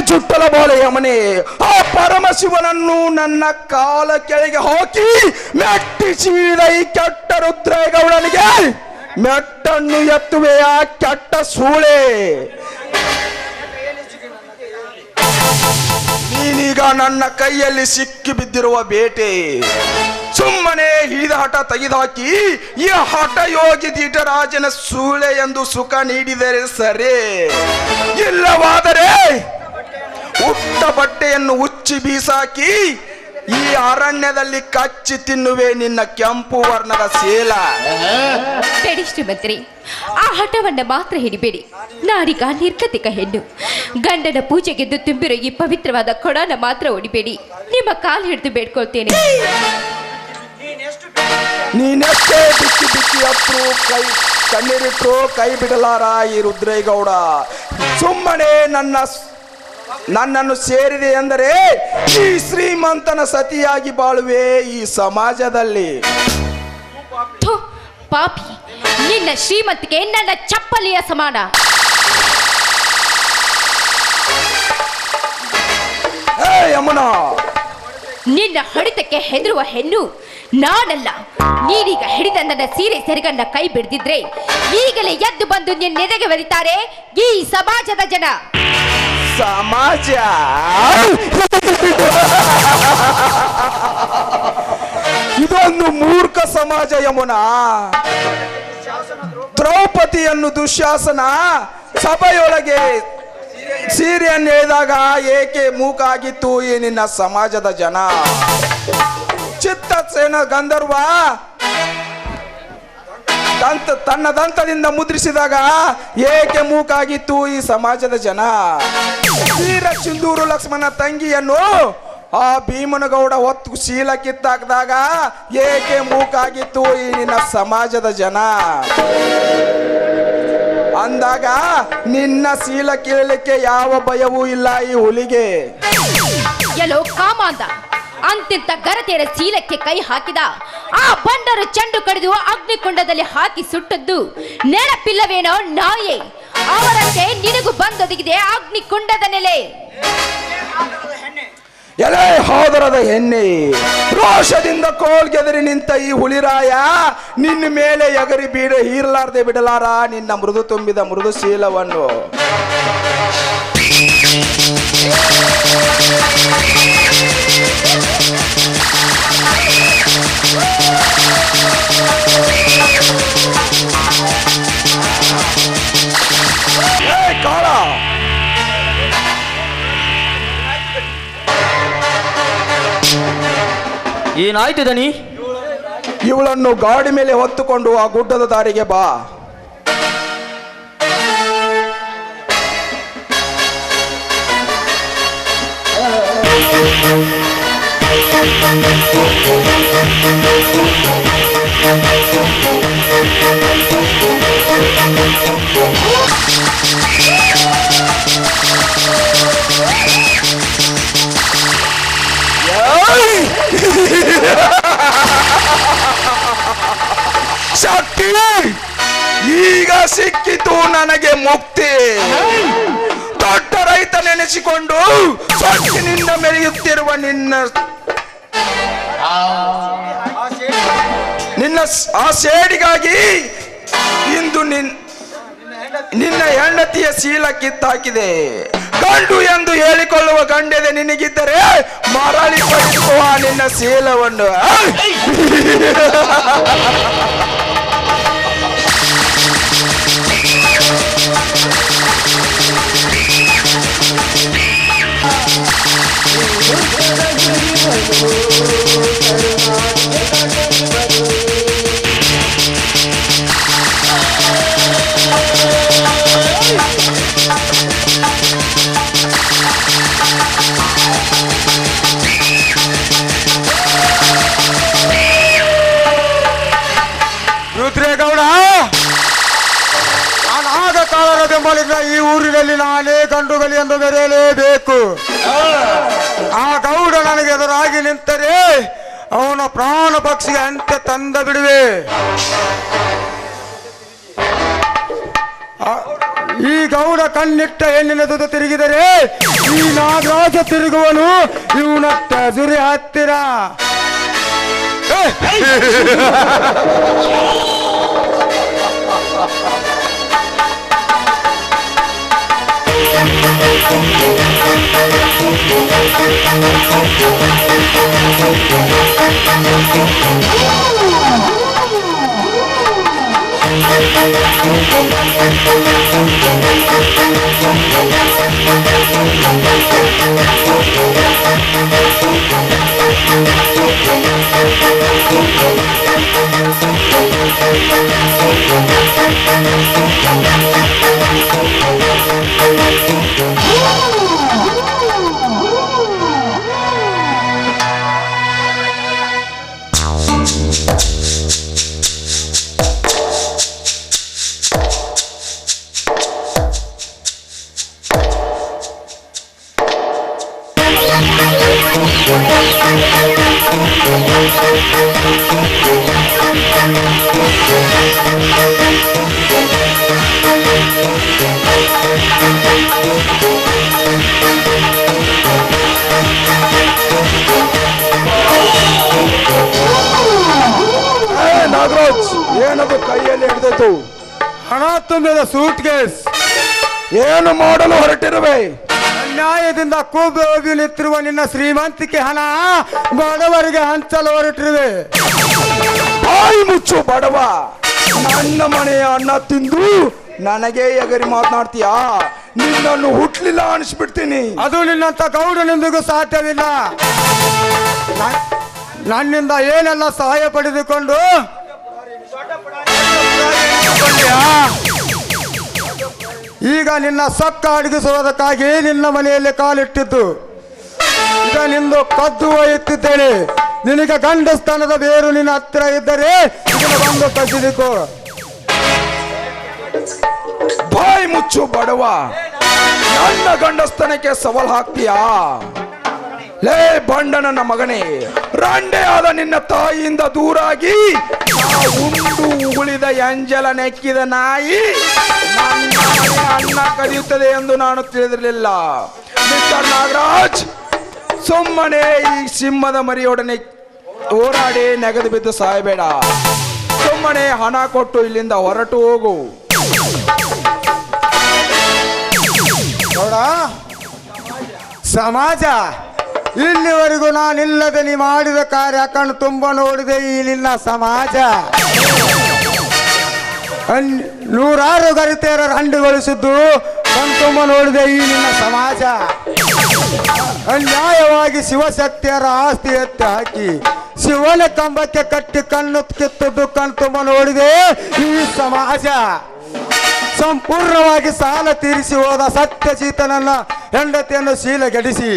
ಚುಟ್ಟಲ ಬೋಲೆ ಯಮನೆ, ಆ ಪರಮಶಿವನನ್ನು ನನ್ನ ಕಾಲ ಕೆಳಗೆ ಹಾಕಿ ಮೆಟ್ಟಿ ಚೀರಿದ ಈ ಕೆಟ್ಟ ರುದ್ರೇಗೌಡನಿಗೆ ಮೆಟ್ಟನ್ನು ಎತ್ತುವೆಯ ಕೆಟ್ಟ ಸೂಳೆ. ನೀನೀಗ ನನ್ನ ಕೈಯಲ್ಲಿ ಸಿಕ್ಕಿ ಬಿದ್ದಿರುವ ಬೇಟೆ. ಸುಮ್ಮನೆ ಹಿಡಿದ ಹಠ ತೆಗೆದುಹಾಕಿ ಈ ಹಠ ಯೋಗಿ ದೀಟರಾಜನ ಸೂಳೆ ಎಂದು ಸುಖ ನೀಡಿದರೆ ಸರಿ, ಇಲ್ಲವಾದರೆ ಉಟ್ಟ ಬಟ್ಟೆಯನ್ನು ಉಚ್ಚಿ ಬೀಸಾಕಿ ಈ ಅರಣ್ಯದಲ್ಲಿ ಕಚ್ಚಿ ತಿನ್ನುವೆ ನಿನ್ನ ಕೆಂಪು ವರ್ಣದ ಸೇಲ. ಬೇಡಿ ಶ್ರೀಮಂತ್ರಿ, ಆ ಹಠವನ್ನ ಮಾತ್ರ ಹಿಡಿಬೇಡಿ. ನಾರೀಗ ನಿರ್ಗತಿಕ ಹೆಣ್ಣು, ಗಂಡನ ಪೂಜೆಗೆದ್ದು ತುಂಬಿರೋ ಈ ಪವಿತ್ರವಾದ ಕೊಡನ ಮಾತ್ರ ಹೊಡಿಬೇಡಿ. ನಿಮ್ಮ ಕಾಲು ಹಿಡಿದು ಬೇಡ್ಕೊಳ್ತೇನೆ. ನೀನೆಷ್ಟೇ ಬಿಕ್ಕಿ ಹತ್ರು ಕಣ್ಣೀರಿಟ್ಟು ಕೈ ಬಿಡಲಾರ ಈ ರುದ್ರೇಗೌಡ. ಸುಮ್ಮನೆ ನನ್ನನ್ನು ಸೇರಿದೆ ಎಂದರೆ ಈ ಶ್ರೀಮಂತನ ಸತಿಯಾಗಿ ಬಾಳುವೆ ಈ ಸಮಾಜದಲ್ಲಿ. ಪಾಪಿ, ನಿನ್ನ ಶ್ರೀಮಂತಿಗೆ ನನ್ನ ಚಪ್ಪಲಿಯ ಸಮಾನ. ಯಮುನಾ, ನಿನ್ನ ಹೊಡಿತಕ್ಕೆ ಹೆದರುವ ಹೆಣ್ಣು ನಾನಲ್ಲ. ನೀನೀಗ ಹಿಡಿದ ನನ್ನ ಸೀರೆ ಸೆರಗನ್ನ ಕೈ ಬಿಡ್ದಿದ್ರೆ ಈಗಲೇ ಎದ್ದು ಬಂದು ನಿನ್ನೆದೆಗೆ ಬರೀತಾರೆ ಈ ಸಮಾಜದ ಜನ. ಸಮಾಜ ಇದೊಂದು ಮೂರ್ಖ ಸಮಾಜ ಯಮುನಾ. ದ್ರೌಪದಿಯನ್ನು ದುಶ್ಯಾಸನ ಸಭೆಯೊಳಗೆ ಸೀರೆಯನ್ನು ಎಳೆದಾಗ ಏಕೆ ಮೂಕಾಗಿತ್ತು ಈ ನಿನ್ನ ಸಮಾಜದ ಜನ? ಚಿತ್ತಸೇನ ಗಂಧರ್ವ ತನ್ನ ದಂತದಿಂದ ಮುದ್ರಿಸಿದಾಗ ಏಕೆ ಮೂಕಾಗಿತ್ತು ಈ ಸಮಾಜದ ಜನ? ವೀರ ಸಿಂಧೂರು ಲಕ್ಷ್ಮಣ ತಂಗಿಯನ್ನು ಆ ಭೀಮನಗೌಡ ಹೊತ್ತು ಶೀಲ ಕಿತ್ತಾಕಿದಾಗ ಏಕೆ ಮೂಕಾಗಿತ್ತು ಈ ನಿನ್ನ ಸಮಾಜದ ಜನ? ಅಂದಾಗ ನಿನ್ನ ಶೀಲ ಕೀಳಲಿಕ್ಕೆ ಯಾವ ಭಯವೂ ಇಲ್ಲ ಈ ಹುಲಿಗೆ. ಎಲ್ಲೋ ಕಾಮಾಂದ ಅಂತಿಂತ ಗರತಿಯರ ಶೀಲಕ್ಕೆ ಕೈ ಹಾಕಿದ ಆ ಬಂಡರು ಚೆಂಡು ಕಡಿದು ಅಗ್ನಿಕುಂಡದಲ್ಲಿ ಹಾಕಿ ಸುಟ್ಟದ್ದು ನೆನಪಿಲ್ಲವೇನೋ ನಾಯೇ? ಅವರಂತೆ ನಿನಗೂ ಬಂದೊದಗಿದೆ ಅಗ್ನಿಕುಂಡದ ನೆಲೆ. ಎಲೆ ಹೋದರದ ಎಣ್ಣೆ ರೋಷದಿಂದ ಕೋಲ್ಗೆದರಿ ನಿಂತ ಈ ಹುಲಿರಾಯ ನಿನ್ನ ಮೇಲೆ ಎಗರಿ ಬೀಡ ಹೀರಲಾರ್ದೆ ಬಿಡಲಾರ ನಿನ್ನ ಮೃದು ತುಂಬಿದ ಮೃದು ಶೀಲವನ್ನು. ಕಾಳ ಏನಾಯ್ತು ದನಿ? ಇವಳನ್ನು ಗಾಡಿ ಮೇಲೆ ಹೊತ್ತುಕೊಂಡು ಆ ಗುಡ್ಡದ ದಾರಿಗೆ ಬಾ. ಶಕ್ತಿ ಈಗ ಸಿಕ್ಕಿತು ನನಗೆ ಮುಕ್ತಿ. ದೊಡ್ಡ ರೈತ ನೆನೆಸಿಕೊಂಡು ಸೊಕ್ಕಿನಿಂದ ಮೆರೆಯುತ್ತಿರುವ ನಿನ್ನ ಆ ಸೇಡಿಗಾಗಿ ಇಂದು ನಿನ್ನ ಹೆಂಡತಿಯ ಶೀಲ ಕಿತ್ತಾಕಿದೆ. ಗಂಡು ಎಂದು ಹೇಳಿಕೊಳ್ಳುವ ಗಂಡೆದೆ ನಿನಗಿದ್ದರೆ ಮರಳಿ ಪಡೆಯುವ ನಿನ್ನ ಶೀಲವನ್ನು. ರುದ್ರೇಗೌಡ, ಅನಾಗ ಕಾಲದ ಬೆಂಬಲಿಂದ ಈ ಊರಿನಲ್ಲಿ ನಾನೇ ಗಂಡುಗಲಿ ಎಂದು ಮೆರೆಯಲೇಬೇಕು. ಆ ಗೌಡ ನನಗೆ ಎದುರಾಗಿ ನಿಂತರೆ ಅವನ ಪ್ರಾಣ ಪಕ್ಷಿಗೆ ಅಂತ್ಯ ತಂದ ಬಿಡುವೆ. ಈ ಗೌಡ ಕಣ್ಣಿಟ್ಟ ಹೆಣ್ಣಿನ ಜೊತೆ ತಿರುಗಿದರೆ ಈ ನಾಗರಾಜ ತಿರುಗುವನು ಇವನಟ್ಟ ಸುರಿ ಹತ್ತಿರ. ನಾಗರಾಜ್, ಏನದು ಕೈಯಲ್ಲಿ ಹಿಡಿದಿತ್ತು? ಹಣ ತುಂಬಿದ ಸೂಟ್ ಕೇಸ್. ಏನು ಮಾಡಲು ಹೊರಟಿರುವೆ? ಅನ್ಯಾಯದಿಂದ ಕೂಗಿ ನಿಂತಿರುವ ನಿನ್ನ ಶ್ರೀಮಂತಿಕೆ ಹಣ ಬಡವರಿಗೆ ಹಂಚಲು ಹೊರಟಿರುವೆ. ಬಾಯಿ ಮುಚ್ಚು ಬಡವ. ನನ್ನ ಮನೆಯ ಅನ್ನ ತಿಂದು ನನಗೆ ಎಗರಿ ಮಾತನಾಡ್ತೀಯಾ? ನಿನ್ನನ್ನು ಹುಟ್ಲಿಲ್ಲ ಅನಿಸ್ಬಿಡ್ತೀನಿ. ಅದು ನಿನ್ನಂತ ಗೌಡನೆಂದಿಗೂ ಸಾಧ್ಯವಿಲ್ಲ. ನನ್ನಿಂದ ಏನೆಲ್ಲ ಸಹಾಯ ಪಡೆದುಕೊಂಡು ಈಗ ನಿನ್ನ ಸೊಕ್ಕ ಅಡಗಿಸುವುದಕ್ಕಾಗಿ ನಿನ್ನ ಮನೆಯಲ್ಲಿ ಕಾಲಿಟ್ಟಿದ್ದು. ಈಗ ನಿಂದು ಕದ್ದು ಒಯ್ಯುತ್ತಿದ್ದೇನೆ. ನಿನಗೆ ಗಂಡಸ್ಥಾನದ ಬೇರು ನಿನ್ನ ಹತ್ತಿರ ಇದ್ದರೆ ಇದನ್ನು ಬಂದು ಕಸಿದಿಕೋ. ಬಾಯಿ ಮುಚ್ಚು ಬಡವ. ನನ್ನ ಗಂಡಸ್ಥಾನಕ್ಕೆ ಸವಾಲ್ ಹಾಕ್ತೀಯಾ? ಲೇ ಬಂಡ ನನ್ನ ಮಗನೇ, ರಂಡೆ ಆದ ನಿನ್ನ ತಾಯಿಯಿಂದ ದೂರಾಗಿ ಉಂಡು ಉಗುಳಿದ ಎಂಜಲ ನೆಕ್ಕಿದ ನಾಯಿ ನನ್ನ ಮನೆಯ ಅನ್ನ ಕದಿಯುತ್ತದೆ ಎಂದು ನಾನು ತಿಳಿದಿರಲಿಲ್ಲ. ಮಿಸ್ಟರ್ ನಾಗರಾಜ್, ಸುಮ್ಮನೆ ಈ ಸಿಂಹದ ಮರಿಯೊಡನೆ ಹೋರಾಡಿ ನೆಗೆದು ಬಿದ್ದು ಸಾಯಬೇಡ. ಸುಮ್ಮನೆ ಹಣ ಕೊಟ್ಟು ಇಲ್ಲಿಂದ ಹೊರಟು ಹೋಗು. ನೋಡ ಸಮಾಜ, ಇಲ್ಲಿವರೆಗೂ ನಾನಿಲ್ಲದೆ ನೀ ಮಾಡಿದ ಕಾರ್ಯ ಕಣ್ಣು ತುಂಬ ನೋಡಿದೆ ಈ ನಿನ್ನ ಸಮಾಜ. ನೂರಾರು ಗರಿತೆಯರ ಹಂಡುಗೊಳಿಸಿದ್ದು ಕಣ್ಣು ತುಂಬ ನೋಡಿದೆ ಈ ನಿನ್ನ ಸಮಾಜ. ಅನ್ಯಾಯವಾಗಿ ಶಿವಶಕ್ತಿಯರ ಆಸ್ತಿ ಎತ್ತಿ ಹಾಕಿ ಶಿವನ ಕಂಬಕ್ಕೆ ಕಟ್ಟಿ ಕಣ್ಣು ಕಿತ್ತದ್ದು ಕಣ್ಣು ತುಂಬ ನೋಡಿದೆ ಈ ಸಮಾಜ. ಸಂಪೂರ್ಣವಾಗಿ ಸಾಲ ತೀರಿಸಿ ಹೋದ ಸತ್ಯಜೀತನನ್ನ ಹೆಂಡತಿಯನ್ನು ಶೀಲಗೆಡಿಸಿ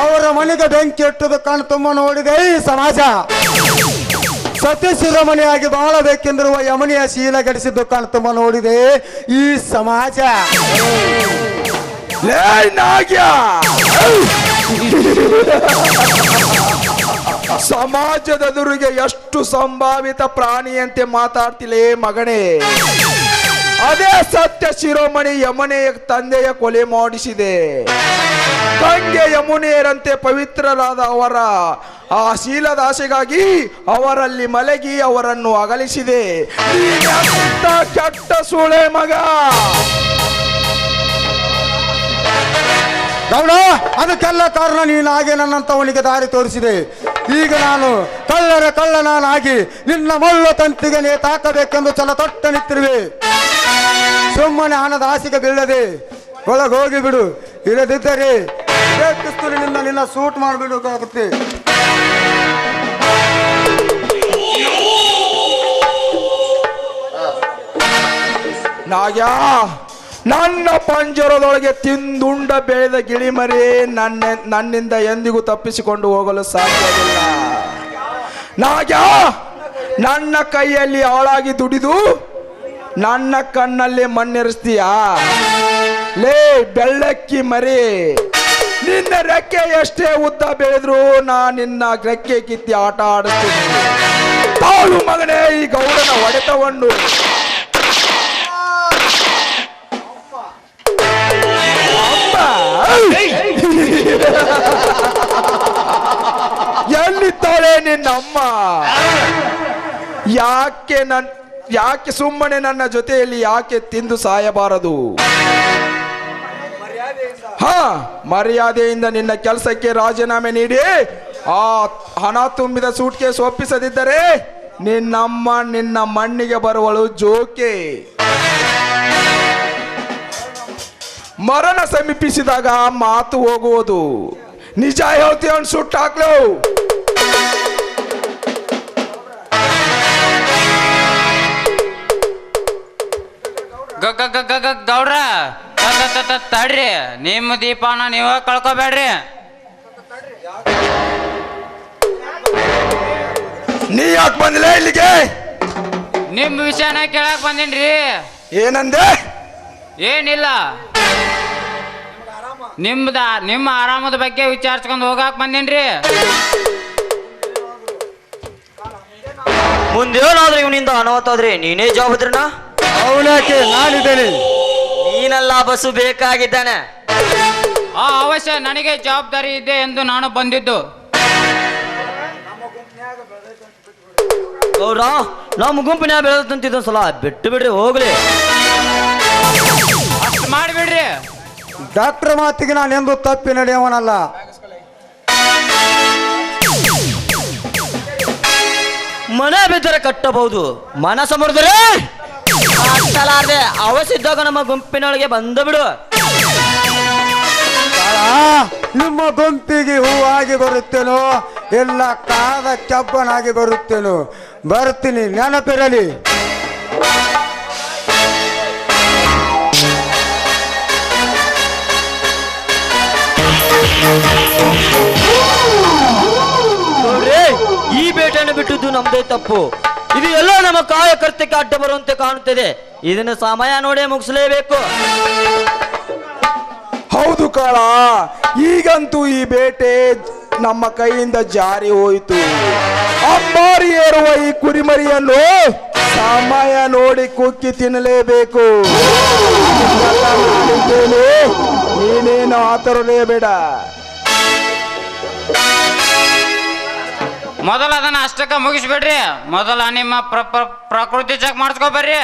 ಅವರ ಮನೆಗೆ ಬೆಂಕಿ ಇಟ್ಟದು ಕಣ್ಣು ತುಂಬ ನೋಡಿದೆ ಈ ಸಮಾಜ. ಸತ್ಯಶಿರೋಮಣಿಯಾಗಿ ಬಾಳಬೇಕೆಂದಿರುವ ಯಮನಿಯ ಶೀಲಗೆಡಿಸಿದ್ದು ಕಣ್ಣು ತುಂಬ ನೋಡಿದೆ ಈ ಸಮಾಜ. ಸಮಾಜದ ಎದುರಿಗೆ ಎಷ್ಟು ಸಂಭಾವಿತ ಪ್ರಾಣಿಯಂತೆ ಮಾತಾಡ್ತಿಲೇ ಮಗನೇ. ಅದೇ ಸತ್ಯ ಶಿರೋಮಣಿ ಯಮುನೆಯ ತಂದೆಯ ಕೊಲೆ ಮಾಡಿಸಿದೆ. ಗಂಗೆ ಯಮುನೆಯರಂತೆ ಪವಿತ್ರರಾದ ಅವರ ಆ ಶೀಲದಾಸೆಗಾಗಿ ಅವರಲ್ಲಿ ಮಲಗಿ ಅವರನ್ನು ಅಗಲಿಸಿದೆ. ನೀನೆಂತ ಕೆಟ್ಟ ಸೂಳೆ ಮಗ. ಗೌಡ, ಅದಕ್ಕೆಲ್ಲ ಕಾರಣ ನೀನಾಗೆ ನನ್ನಂತವನಿಗೆ ದಾರಿ ತೋರಿಸಿದೆ. ಈಗ ನಾನು ಕಳ್ಳನಾಗಿ ನಿನ್ನ ಮಳ್ಳ ತಂತಿಗೆ ನೇತಾಕಬೇಕೆಂದು ಛಲ ತೊಟ್ಟ ನಿಂತಿರುವೆ. ಸುಮ್ಮನೆ ಹಣದ ಆಸೆಗೆ ಬೀಳದೆ ಒಳಗೋಗಿ ಬಿಡು. ಇಲ್ಲದಿದ್ದರೆ ನಿನ್ನ ಸೂಟ್ ಮಾಡಿಬಿಡಬೇಕಾಗುತ್ತೆ. ನಾಗ್ಯಾ, ನನ್ನ ಪಂಜರದೊಳಗೆ ತಿಂದುಂಡ ಬೆಳೆದ ಗಿಳಿಮರಿ ನನ್ನಿಂದ ಎಂದಿಗೂ ತಪ್ಪಿಸಿಕೊಂಡು ಹೋಗಲು ಸಾಧ್ಯವಿಲ್ಲ. ನಾಗ್ಯಾ, ನನ್ನ ಕೈಯಲ್ಲಿ ಆಳಾಗಿ ದುಡಿದು ನನ್ನ ಕಣ್ಣಲ್ಲಿ ಮಣ್ಣೆರಿಸ್ತೀಯಾ? ಲೇ ಬೆಳ್ಳಕ್ಕಿ ಮರಿ, ನಿನ್ನ ರೆಕ್ಕೆ ಎಷ್ಟೇ ಉದ್ದ ಬೆಳೆದ್ರು ನಾ ನಿನ್ನ ರೆಕ್ಕೆ ಕಿತ್ತಿ ಆಟ ಆಡಿಸ್ತೀನಿ. ತಾಳು ಮಗನೇ ಈ ಗೌಡನ ಹೊಡೆತವನ್ನು. ಎಲ್ಲಿದ್ದಾಳೆ ನಿನ್ನಮ್ಮ? ಯಾಕೆ ಸುಮ್ಮನೆ ನನ್ನ ಜೊತೆಯಲ್ಲಿ ಯಾಕೆ ತಿಂದು ಸಾಯಬಾರದು? ಮರ್ಯಾದೆಯಿಂದ ನಿನ್ನ ಕೆಲಸಕ್ಕೆ ರಾಜೀನಾಮೆ ನೀಡಿ ಆ ಹಣ ತುಂಬಿದ ಸೂಟ್ಕೇಸ್ ಒಪ್ಪಿಸದಿದ್ದರೆ ನಿನ್ನಮ್ಮ ನಿನ್ನ ಮಣ್ಣಿಗೆ ಬರುವಳು ಜೋಕೆ. ಮರಣ ಸಮೀಪಿಸಿದಾಗ ಮಾತು ಹೋಗುವುದು. ನಿಜ ಹೇಳ್ತೀಯ ಸುಟ್ಟು ಹಾಕ್ಲು. ಗೌಡ್ರ ತಡ್ರಿ, ನಿಮ್ಮ ದೀಪನ ನೀವ ಕಳ್ಕೊಬೇಡ್ರಿ. ನೀ ಯಾಕೆ ಬಂದಿಲ್ಲ ಇಲ್ಲಿಗೆ? ನಿಮ್ ವಿಷಯನ ಕೇಳಕ್ ಬಂದಿನ್ರಿ. ಏನಂದೆ? ಏನಿಲ್ಲ, ನಿಮ್ಮ ಆರಾಮದ ಬಗ್ಗೆ ವಿಚಾರಿಸ್ಕೊಂಡು ಹೋಗಾಕ್ ಬಂದೇನ್ರಿ. ಮುಂದೇನಾದ್ರೂ ಇವನಿಂದ ಅನಾಹುತಾದ್ರೆ ನೀನೇ ಜವಾಬ್ದಾರಿನ? ಅವನಾಕೆ ನಾನಿದ್ದೇನೆ. ನೀನಲ್ಲ, ಬಸ್ಸು ಬೇಕಾಗಿದ್ದಾನೆ. ಆ ಅವಶ್ಯ ನನಗೆ ಜವಾಬ್ದಾರಿ ಇದೆ ಎಂದು ನಾನು ಬಂದಿದ್ದು. ಗೌಡ್ರ, ನಮ್ಮ ಗುಂಪಿನ ಬೆಳೆದಂತಿದ್ದ ಸಲ ಬಿಟ್ಟು ಬಿಡ್ರಿ, ಹೋಗ್ಲಿ. ಅಷ್ಟು ಮಾಡಿಬಿಡ್ರಿ. ಡಾಕ್ಟರ್ ಮಾತಿಗೆ ನಾನೆಂದು ತಪ್ಪಿ ನಡೆಯವನಲ್ಲ. ಮನೆ ಬಿದ್ದರೆ ಕಟ್ಟಬಹುದು, ಮನಸ್ಸು ಮುರಿದರೆ ಕಟ್ಟಲಾರದೆ. ಅವಶ್ಯ ಇದ್ದಾಗ ನಮ್ಮ ಗುಂಪಿನೊಳಗೆ ಬಂದು ಬಿಡು. ನಿಮ್ಮ ಗುಂಪಿಗೆ ಹೂವಾಗಿ ಬರುತ್ತೇನೋ ಎಲ್ಲ ಕಾದ ಕೆಬ್ಬನಾಗಿ ಬರುತ್ತೇನೋ. ಬರ್ತೀನಿ, ನೆನಪಿರಲಿ. ನೋಡ್ರಿ, ಈ ಬೇಟೆಯನ್ನು ಬಿಟ್ಟದ್ದು ನಮ್ದೇ ತಪ್ಪು. ಇದು ಎಲ್ಲ ನಮ್ಮ ಕಾಯಕರ್ತಕ್ಕೆ ಅಡ್ಡ ಬರುವಂತೆ ಕಾಣುತ್ತದೆ. ಇದನ್ನು ಸಮಯ ನೋಡಿ ಮುಗಿಸಲೇಬೇಕು. ಹೌದು ಕಾಳ, ಈಗಂತೂ ಈ ಬೇಟೆ ನಮ್ಮ ಕೈಯಿಂದ ಜಾರಿ ಹೋಯಿತು. ಅಂಬಾರಿ ಏರುವ ಈ ಕುರಿಮರಿಯನ್ನು ಸಮಯ ನೋಡಿ ಕುಕ್ಕಿ ತಿನ್ನಲೇಬೇಕು. ನೀನೇನು ಆತರಲೇಬೇಡ. ಮೊದಲ ಅದನ್ನ ಅಷ್ಟಕ್ಕ ಮುಗಿಸ್ಬಿಡ್ರಿ. ಮೊದಲ ನಿಮ್ಮ ಪ್ರಕೃತಿ ಚೆಕ್ ಮಾಡಿಸ್ಕೊ ಬರ್ರಿ.